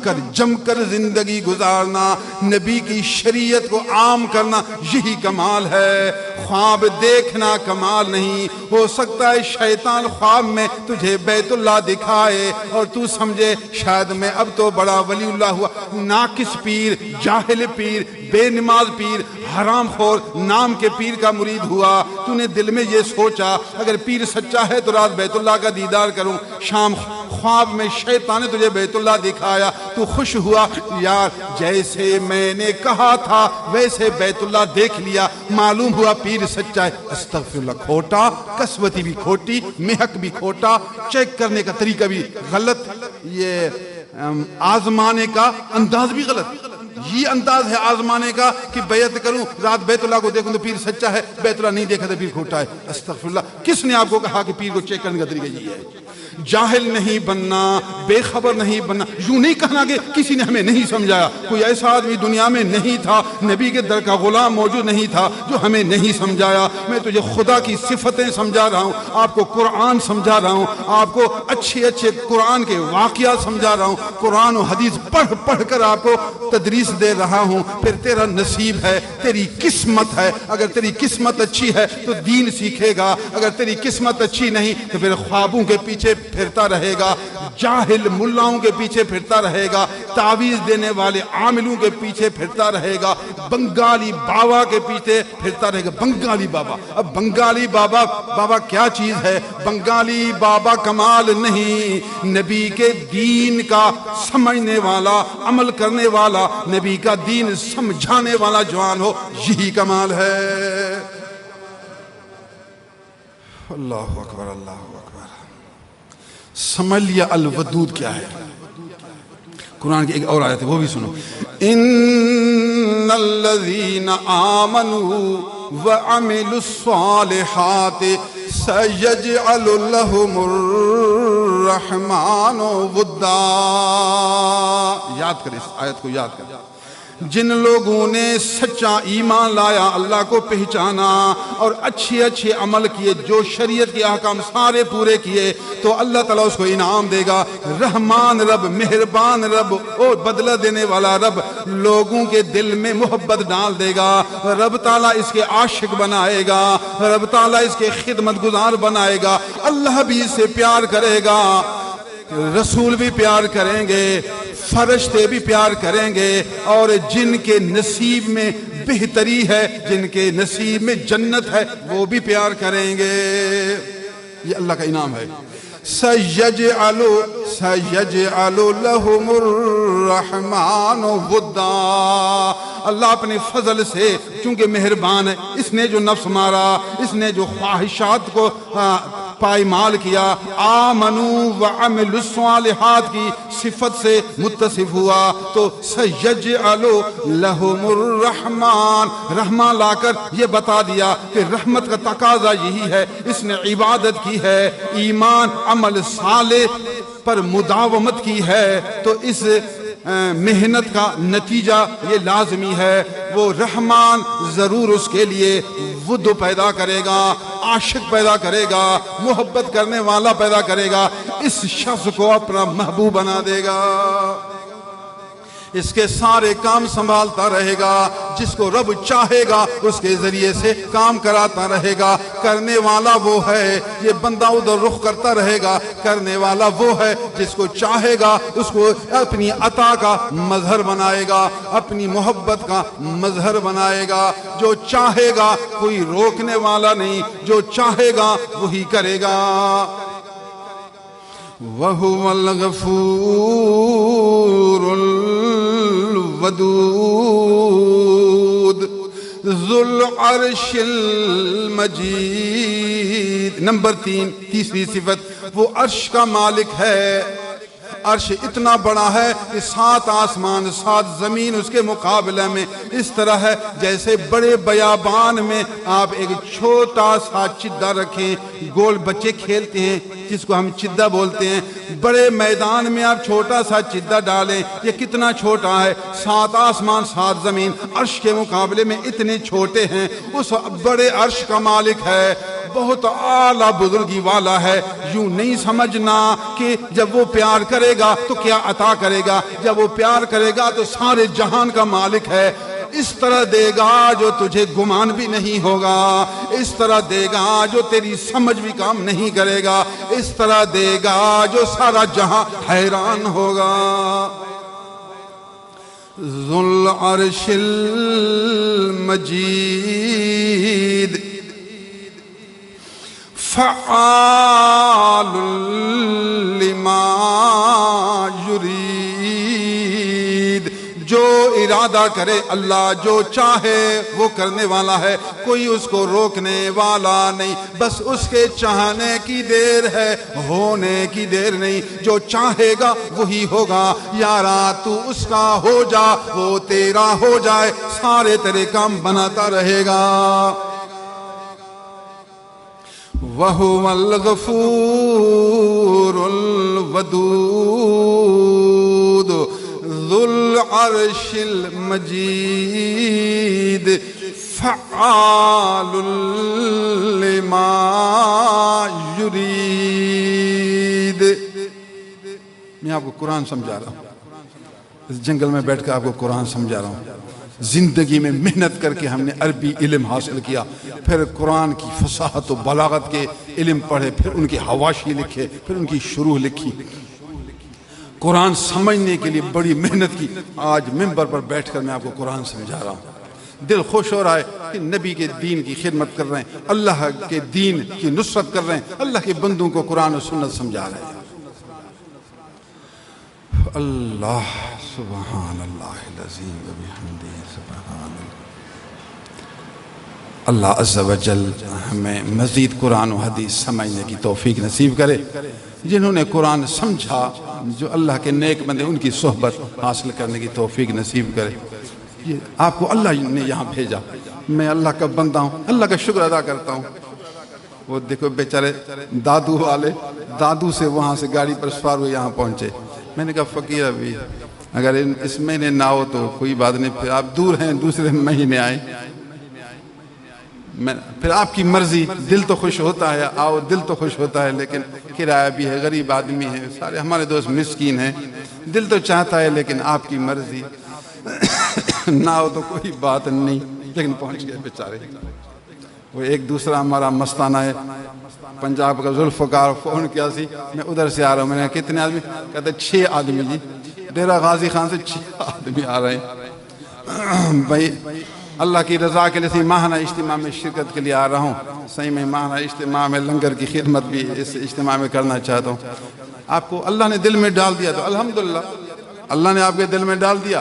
کر زندگی گزارنا، نبی کی شریعت کو عام کرنا، یہی کمال ہے۔ خواب دیکھنا کمال نہیں، ہو سکتا ہے شیطان خواب میں تجھے بیت اللہ دکھائے اور تو سمجھے شاید میں اب تو بڑا ولی اللہ ہوا، ناقص پیر، جاہل پیر، بے نماز پیر، حرام خور نام کے پیر کا مرید ہوا، تو نے دل میں یہ سوچا اگر پیر سچا ہے تو رات بیت اللہ کا دیدار کروں، شام خواب میں شیطان نے تجھے بیت اللہ دکھایا، تو خوش ہوا یار جیسے میں نے کہا تھا ویسے بیت اللہ دیکھ لیا، معلوم ہوا پیر سچا ہے۔ استغفر اللہ، کھوٹا، قسوتی بھی کھوٹی، محک بھی کھوٹا، چیک کرنے کا طریقہ بھی غلط، یہ آزمانے کا انداز بھی غلط۔ یہ انداز ہے آزمانے کا کہ بیعت کروں رات بیت اللہ کو دیکھوں تو پیر سچا ہے، بیت اللہ نہیں دیکھا تو پیر کھوٹا ہے۔ استغفر اللہ، کس نے آپ کو کہا کہ پیر کو چیک کرنے کا طریقہ یہ ہے؟ جاہل نہیں بننا، بے خبر نہیں بننا، یوں نہیں کہنا کہ کسی نے ہمیں نہیں سمجھایا، کوئی ایسا آدمی دنیا میں نہیں تھا، نبی کے در کا غلام موجود نہیں تھا جو ہمیں نہیں سمجھایا۔ میں تجھے خدا کی صفتیں سمجھا رہا ہوں، آپ کو قرآن سمجھا رہا ہوں، آپ کو اچھے اچھے قرآن کے واقعات سمجھا رہا ہوں، قرآن و حدیث پڑھ کر آپ کو تدریس دے رہا ہوں۔ پھر تیرا نصیب ہے، تیری قسمت ہے، اگر تیری قسمت اچھی ہے تو دین سیکھے گا، اگر تیری قسمت اچھی نہیں تو پھر خوابوں کے پیچھے پھرتا رہے گا۔ جاہل ملاؤں کے پیچھے پھرتا رہے گا، تعویذ دینے والے عاملوں کے پیچھے پھرتا رہے گا، بنگالی بابا کے پیچھے پھرتا رہے گا۔ بنگالی بابا، اب بنگالی بابا کیا چیز ہے؟ بنگالی بابا کمال نہیں، نبی کے دین کا سمجھنے والا، عمل کرنے والا، نبی کا دین سمجھانے والا جوان ہو، یہی کمال ہے۔ اللہ اکبر، اللہ اکبر۔ سمجھ لیا الودود کیا ہے؟ قرآن کی ایک اور آیت ہے، وہ بھی سنو۔ ان الذین آمنوا وعملوا الصالحات سیجعل لهم الرحمن ودا۔ یاد کر، اس آیت کو یاد کر۔ جن لوگوں نے سچا ایمان لایا، اللہ کو پہچانا اور اچھے عمل کیے، جو شریعت کے احکام سارے پورے کیے، تو اللہ تعالیٰ اس کو انعام دے گا۔ رحمان رب، مہربان رب اور بدلہ دینے والا رب لوگوں کے دل میں محبت ڈال دے گا۔ رب تعالیٰ اس کے عاشق بنائے گا، رب تعالیٰ اس کے خدمت گزار بنائے گا۔ اللہ بھی اس سے پیار کرے گا، رسول بھی پیار کریں گے، فرشتے بھی پیار کریں گے، اور جن کے نصیب میں بہتری ہے، جن کے نصیب میں جنت ہے، وہ بھی پیار کریں گے۔ یہ اللہ کا انعام ہے۔ سَيَجْعَلُ لَهُمُ الرَّحْمَنُ وُدًّا۔ اللہ اپنے فضل سے چونکہ مہربان ہے، اس نے جو نفس مارا، اس نے جو خواہشات کو پائمال کیا، آمنوا وعملوا الصالحات کی صفت سے متصف ہوا، تو سیجعل لہم الرحمن، رحمان لا کر یہ بتا دیا کہ رحمت کا تقاضا یہی ہے۔ اس نے عبادت کی ہے، ایمان عمل صالح پر مداومت کی ہے، تو اس محنت کا نتیجہ یہ لازمی ہے، وہ رحمان ضرور اس کے لیے ود پیدا کرے گا، عاشق پیدا کرے گا، محبت کرنے والا پیدا کرے گا، اس شخص کو اپنا محبوب بنا دے گا، اس کے سارے کام سنبھالتا رہے گا، جس کو رب چاہے گا اس کے ذریعے سے کام کراتا رہے گا۔ کرنے والا وہ ہے، یہ بندہ ادھر رخ کرتا رہے گا، کرنے والا وہ ہے جس کو چاہے گا اس کو اپنی عطا کا مظہر بنائے گا، اپنی محبت کا مظہر بنائے گا۔ جو چاہے گا کوئی روکنے والا نہیں، جو چاہے گا وہی کرے گا۔ وَهُوَ الْغَفُورُ الْوَدُودُ ذُو الْعَرْشِ الْمَجِيدُ۔ نمبر 3، تیسری صفت، وہ عرش کا مالک ہے۔ عرش اتنا بڑا ہے کہ 7 آسمان 7 زمین اس کے مقابلے میں اس طرح ہے جیسے بڑے بیابان میں آپ ایک چھوٹا سا چدہ رکھیں، گول بچے کھیلتے ہیں جس کو ہم چدہ بولتے ہیں، بڑے میدان میں آپ چھوٹا سا چدہ ڈالیں، یہ کتنا چھوٹا ہے، 7 آسمان 7 زمین عرش کے مقابلے میں اتنے چھوٹے ہیں۔ اس بڑے عرش کا مالک ہے، بہت اعلیٰ بزرگی والا ہے۔ یوں نہیں سمجھنا کہ جب وہ پیار کرے گا تو کیا عطا کرے گا، جب وہ پیار کرے گا تو سارے جہان کا مالک ہے۔ اس طرح دے گا جو تجھے گمان بھی نہیں ہوگا، اس طرح دے گا جو تیری سمجھ بھی کام نہیں کرے گا، اس طرح دے گا جو سارا جہاں حیران ہوگا۔ ذو العرش المجید فعال لما یرید، جو ارادہ کرے اللہ، جو چاہے وہ کرنے والا ہے، کوئی اس کو روکنے والا نہیں، بس اس کے چاہنے کی دیر ہے، ہونے کی دیر نہیں۔ جو چاہے گا وہی ہوگا، یارا تو اس کا ہو جا، وہ تیرا ہو جائے، سارے تیرے کام بناتا رہے گا۔ وَهُوَ الْغَفُورُ الْوَدُودُ ذُو الْعَرْشِ الْمَجِيدُ فَعَّالٌ لِمَا يُرِيدُ۔ میں آپ کو قرآن سمجھا رہا ہوں، اس جنگل میں بیٹھ کر آپ کو قرآن سمجھا رہا ہوں۔ زندگی میں محنت کر کے ہم نے عربی علم حاصل کیا، پھر قرآن کی فصاحت و بلاغت کے علم پڑھے، پھر ان کی حواشی لکھے، پھر ان کی شروح لکھی۔ قرآن سمجھنے کے لیے بڑی محنت کی. آج ممبر پر بیٹھ کر میں آپ کو قرآن سمجھا رہا ہوں. دل خوش ہو رہا ہے کہ نبی کے دین کی خدمت کر رہے ہیں, اللہ کے دین کی نصرت کر رہے ہیں, اللہ کے بندوں کو قرآن و سنت سمجھا رہے ہیں. اللہ سبحان اللہ العظیم و بحمدہ سبحان اللہ. اللہ عز و جل ہمیں مزید قرآن و حدیث سمجھنے کی توفیق نصیب کرے. جنہوں نے قرآن سمجھا, جو اللہ کے نیک بندے, ان کی صحبت حاصل کرنے کی توفیق نصیب کرے. یہ آپ کو اللہ نے یہاں بھیجا, میں اللہ کا بندہ ہوں, اللہ کا شکر ادا کرتا ہوں. وہ دیکھو بیچارے دادو والے, دادو سے وہاں سے گاڑی پر سوار ہوئے یہاں پہنچے. میں نے کہا فقیر ابھی اگر اس مہینے نہ ہو تو کوئی بات نہیں, پھر آپ دور ہیں دوسرے مہینے آئیں, پھر آپ کی مرضی. دل تو خوش ہوتا ہے, آؤ دل تو خوش ہوتا ہے, لیکن کرایہ بھی ہے, غریب آدمی ہے, سارے ہمارے دوست مسکین ہیں, دل تو چاہتا ہے لیکن آپ کی مرضی. نہ ہو تو کوئی بات نہیں, لیکن پہنچ گئے بیچارے. وہ ایک دوسرا ہمارا مستانہ ہے پنجاب کا, ذوالفقار, فون کیا سی میں ادھر سے آ رہا ہوں. میں نے کہا کتنے آدمی؟ کہتے 6 آدمی جی, ڈیرہ غازی خان سے 6 آدمی آ رہے ہیں. بھائی اللہ کی رضا کے لیے ماہانہ اجتماع میں شرکت کے لیے آ رہا ہوں. صحیح میں ماہانہ اجتماع میں لنگر کی خدمت بھی اس اجتماع میں کرنا چاہتا ہوں. آپ کو اللہ نے دل میں ڈال دیا تو الحمدللہ, اللہ نے آپ کے دل میں ڈال دیا.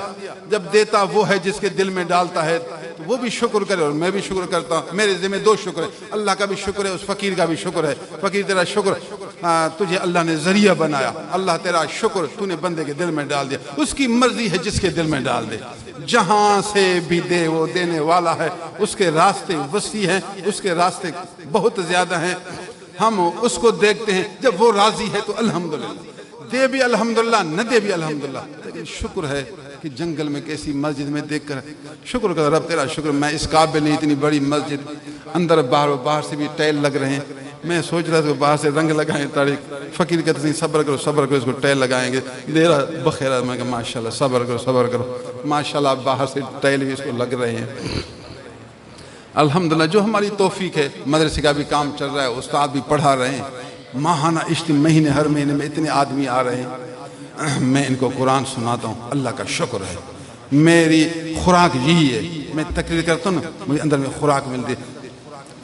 جب دیتا وہ ہے جس کے دل میں ڈالتا ہے, تو وہ بھی شکر کرے, اور میں بھی شکر کرتا ہوں. میرے ذمہ 2 شکر ہے, اللہ کا بھی شکر ہے, اس فقیر کا بھی شکر ہے. فقیر تیرا شکر, تجھے اللہ نے ذریعہ بنایا. اللہ تیرا شکر, تو نے بندے کے دل میں ڈال دیا. اس کی مرضی ہے جس کے دل میں ڈال دے. جہاں سے بھی دے وہ دینے والا ہے. اس کے راستے وسیع ہیں, اس کے راستے بہت زیادہ ہیں. ہم اس کو دیکھتے ہیں, جب وہ راضی ہے تو الحمدللہ, دے بھی الحمدللہ, نہ دے بھی الحمدللہ. لیکن شکر ہے کہ جنگل میں کیسی مسجد میں دیکھ کر شکر کر, رب تیرا شکر, میں اس قابل نہیں, اتنی بڑی مسجد, اندر باہر سے بھی ٹائل لگ رہے ہیں. میں سوچ رہا تھا کہ باہر سے رنگ لگائیں تاریخ. فقیر کہتے ہیں صبر کرو اس کو ٹائل لگائیں گے. دیرا بخیر, میں کہا ماشاءاللہ صبر کرو ماشاءاللہ, باہر سے ٹائل بھی اس کو لگ رہے ہیں. الحمدللہ جو ہماری توفیق ہے. مدرسے کا بھی کام چل رہا ہے, استاد بھی پڑھا رہے ہیں. ماہانہ اجتماع ہر مہینے میں اتنے آدمی آ رہے ہیں. میں ان کو قرآن سناتا ہوں, اللہ کا شکر ہے. میری خوراک یہی ہے, میں تقریر کرتا ہوں نا, مجھے اندر میں خوراک ملتی ہے.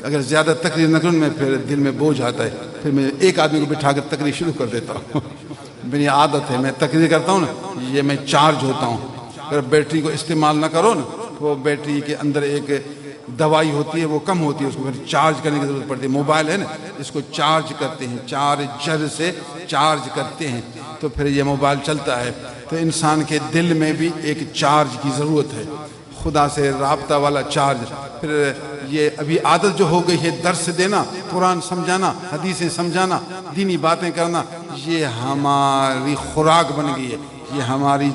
اگر زیادہ تقریر نہ کروں میں پھر دل میں بوجھ آتا ہے, پھر میں ایک آدمی کو بٹھا کر تقریر شروع کر دیتا ہوں. میری عادت ہے, میں تقریر کرتا ہوں نا, یہ میں چارج ہوتا ہوں. اگر بیٹری کو استعمال نہ کرو نا, وہ بیٹری کے اندر ایک دوائی ہوتی ہے, وہ کم ہوتی ہے, اس کو پھر چارج کرنے کی ضرورت پڑتی ہے. موبائل ہے نا, اس کو چارج کرتے ہیں, چارجر سے چارج کرتے ہیں, تو پھر یہ موبائل چلتا ہے. تو انسان کے دل میں بھی ایک چارج کی ضرورت ہے, خدا سے رابطہ والا چارج. پھر یہ ابھی عادت جو ہو گئی ہے درس دینا, قرآن سمجھانا, حدیثیں سمجھانا, دینی باتیں کرنا, یہ ہماری خوراک بن گئی ہے, یہ ہماری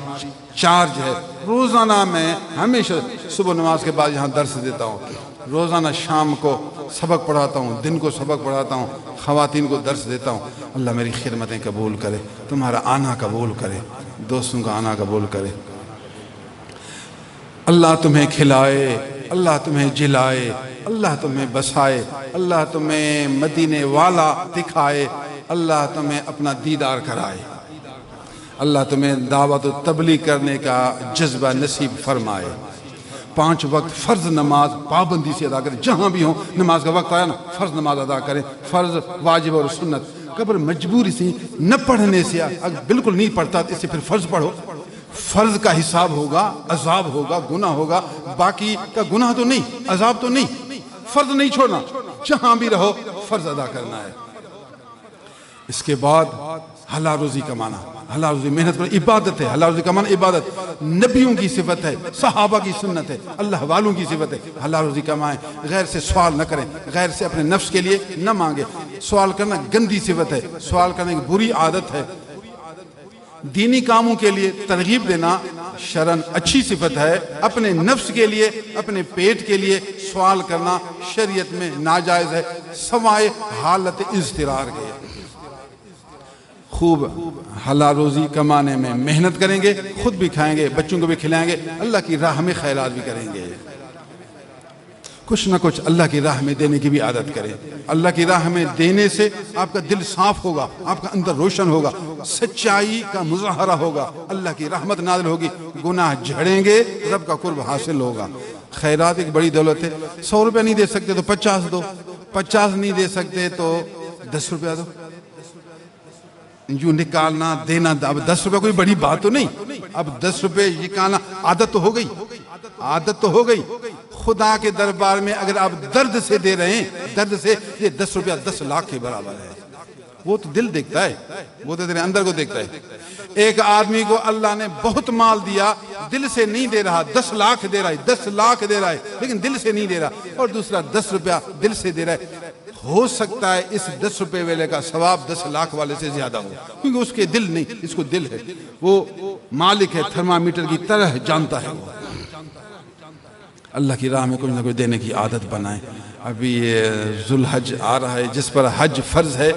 چارج ہے. روزانہ میں ہمیشہ صبح نماز کے بعد یہاں درس دیتا ہوں, روزانہ شام کو سبق پڑھاتا ہوں, دن کو سبق پڑھاتا ہوں, خواتین کو درس دیتا ہوں. اللہ میری خدمتیں قبول کرے, تمہارا آنا قبول کرے, دوستوں کا آنا قبول کرے. اللہ تمہیں کھلائے, اللہ تمہیں جلائے, اللہ تمہیں بسائے, اللہ تمہیں مدینے والا دکھائے, اللہ تمہیں اپنا دیدار کرائے, اللہ تمہیں دعوت و تبلیغ کرنے کا جذبہ نصیب فرمائے. 5 وقت فرض نماز پابندی سے ادا کریں, جہاں بھی ہوں. نماز کا وقت آیا نا, فرض نماز ادا کریں. فرض, واجب اور سنت. قبر مجبوری سے نہ پڑھنے سے, اگر بالکل نہیں پڑھتا تو اس سے پھر فرض پڑھو. فرض کا حساب ہوگا, عذاب ہوگا, گناہ ہوگا. باقی کا گناہ تو نہیں, عذاب تو نہیں. فرض نہیں چھوڑنا, جہاں بھی رہو فرض ادا کرنا ہے. اس کے بعد حلال روزی کمانا, حلال روزی محنت پر عبادت ہے. حلال روزی کمانا عبادت نبیوں کی صفت ہے, صحابہ کی سنت ہے, اللہ والوں کی صفت ہے. حلال روزی کمائیں, غیر سے سوال نہ کریں, غیر سے اپنے نفس کے لیے نہ مانگیں. سوال کرنا گندی صفت ہے, سوال کرنے کی بری عادت ہے. دینی کاموں کے لیے ترغیب دینا شرعاً اچھی صفت ہے. اپنے نفس کے لیے, اپنے پیٹ کے لیے سوال کرنا شریعت میں ناجائز ہے, سوائے حالت اضطرار کے. خوب حلال روزی کمانے میں محنت کریں گے, خود بھی کھائیں گے, بچوں کو بھی کھلائیں گے, اللہ کی راہ میں خیرات بھی کریں گے. کچھ نہ کچھ اللہ کی راہ میں دینے کی بھی عادت کریں. اللہ کی راہ میں دینے سے آپ کا دل صاف ہوگا, آپ کا اندر روشن ہوگا. سچائی کا مظاہرہ ہوگا، اللہ کی رحمت نازل ہوگی، گناہ جھڑیں گے، رب کا قرب حاصل ہوگا۔ خیرات ایک بڑی دولت ہے۔ 100 روپے نہیں دے سکتے تو 50 دو، 50 نہیں دے سکتے تو 10 روپیہ دو۔ یوں نکالنا دینا، اب 10 روپے کوئی بڑی بات تو نہیں، اب 10 روپے نکالنا عادت تو ہو گئی، عادت تو ہو گئی۔ خدا کے دربار میں اگر آپ درد سے دے رہے ہیں، درد سے، یہ 10 روپیہ 10 لاکھ کے برابر ہے۔ وہ تو دل دیکھتا ہے، وہ تو تیرے اندر کو دیکھتا ہے۔ ایک آدمی کو اللہ نے بہت مال دیا، دل سے نہیں دے رہا، 10 لاکھ دے رہا ہے، 10 لاکھ دے رہا ہے، لیکن دل سے نہیں دے رہا، اور دوسرا 10 روپیہ دل سے دے رہا ہے۔ ہو سکتا ہے اس 10 روپے والے کا ثواب 10 لاکھ والے سے زیادہ ہو، کیونکہ اس کے دل نہیں، اس کو دل ہے، وہ مالک ہے، تھرمامیٹر کی طرح جانتا ہے۔ وہ اللہ کی راہ میں کچھ نہ کچھ دینے کی عادت بنائیں۔ ابھی یہ ذوالحج آ رہا ہے، جس پر حج فرض ہے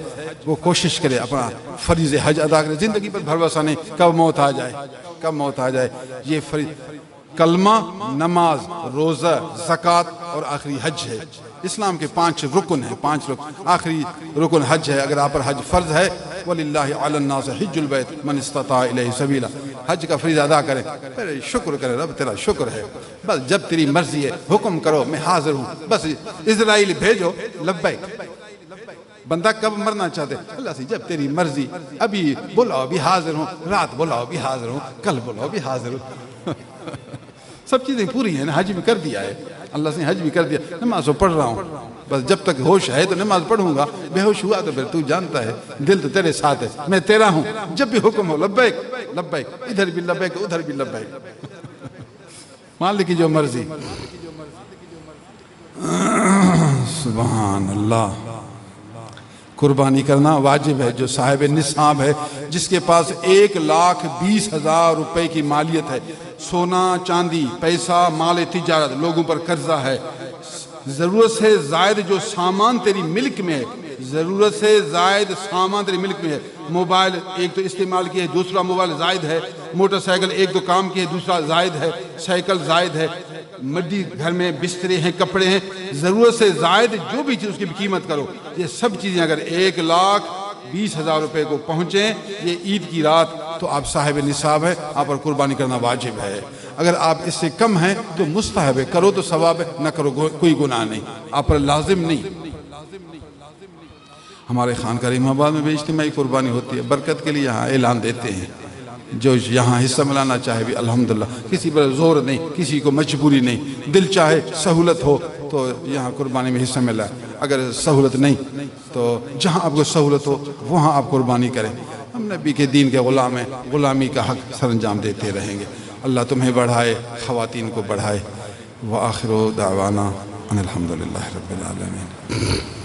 وہ کوشش کرے اپنا فریض حج ادا کرے۔ زندگی پر بھروسہ نہیں، کب موت آ جائے، کب موت آ جائے۔ یہ کلمہ، نماز، روزہ، زکوٰۃ اور آخری حج ہے۔ اسلام کے 5 رکن ہیں، 5 رکن، آخری رکن حج ہے۔ اگر آپ پر حج فرض ہے، وَلِلَّهِ عَلَى النَّاسِ حِجُّ الْبَيْتِ مَنِ اسْتَطَاعَ إِلَيْهِ سَبِيلًا، حج کا فریضہ ادا کریں، پھر شکر کرے، رب تیرا شکر ہے، بس جب تیری مرضی ہے حکم کرو، میں حاضر ہوں، بس اسرائیل بھیجو، لبیک۔ بندہ کب مرنا چاہتے، اللہ سے جب تیری مرضی، ابھی بلاؤ بھی حاضر ہوں، رات بلاؤ بھی حاضر ہوں، کل بلاؤ بھی حاضر ہوں۔ سب چیزیں پوری ہیں نا، حج بھی کر دیا ہے اللہ سے، حج بھی کر دیا، نماز تو پڑھ رہا ہوں، بس جب تک ہوش ہے تو نماز پڑھوں گا، بے ہوش ہوا تو پھر تو جانتا ہے، دل تو تیرے ساتھ ہے، میں تیرا ہوں، جب بھی حکم ہو لبیک لبیک، ادھر بھی لبیک ادھر بھی لبیک، مالک کی جو مرضی۔ سبحان اللہ۔ قربانی کرنا واجب ہے۔ جو صاحب نصاب ہے، جس کے پاس 1,20,000 روپے کی مالیت ہے، سونا چاندی پیسہ مال تجارت، لوگوں پر قرضہ ہے، ضرورت سے زائد جو سامان تیری ملک میں ہے، ضرورت سے زائد سامان تیری ملک میں ہے، موبائل ایک تو استعمال کی ہے، دوسرا موبائل زائد ہے، موٹر سائیکل ایک تو کام کی ہے، دوسرا زائد ہے، سائیکل زائد ہے، مڈی گھر میں بسترے ہیں، کپڑے ہیں، ضرورت سے زائد جو بھی چیز اس کی قیمت کرو، یہ سب چیزیں اگر 1,20,000 روپے کو پہنچیں یہ عید کی رات، تو آپ صاحب نصاب ہے، آپ پر قربانی کرنا واجب ہے۔ اگر آپ اس سے کم ہیں تو مستحب ہے، کرو تو ثواب ہے، نہ کرو کوئی گناہ نہیں، آپ پر لازم نہیں۔ ہمارے خانقاہ رحمہ آباد میں بھی اجتماعی قربانی ہوتی ہے، برکت کے لیے یہاں اعلان دیتے ہیں، جو یہاں حصہ ملانا چاہے بھی الحمدللہ، کسی پر زور نہیں، کسی کو مجبوری نہیں، دل چاہے سہولت ہو تو یہاں قربانی میں حصہ ملا، اگر سہولت نہیں تو جہاں آپ کو سہولت ہو وہاں آپ قربانی کریں۔ ہم نبی کے دین کے غلام ہیں، غلامی کا حق سر انجام دیتے رہیں گے۔ اللہ تمہیں بڑھائے، خواتین کو بڑھائے۔ وآخر دعوانا ان الحمدللہ رب العالمین۔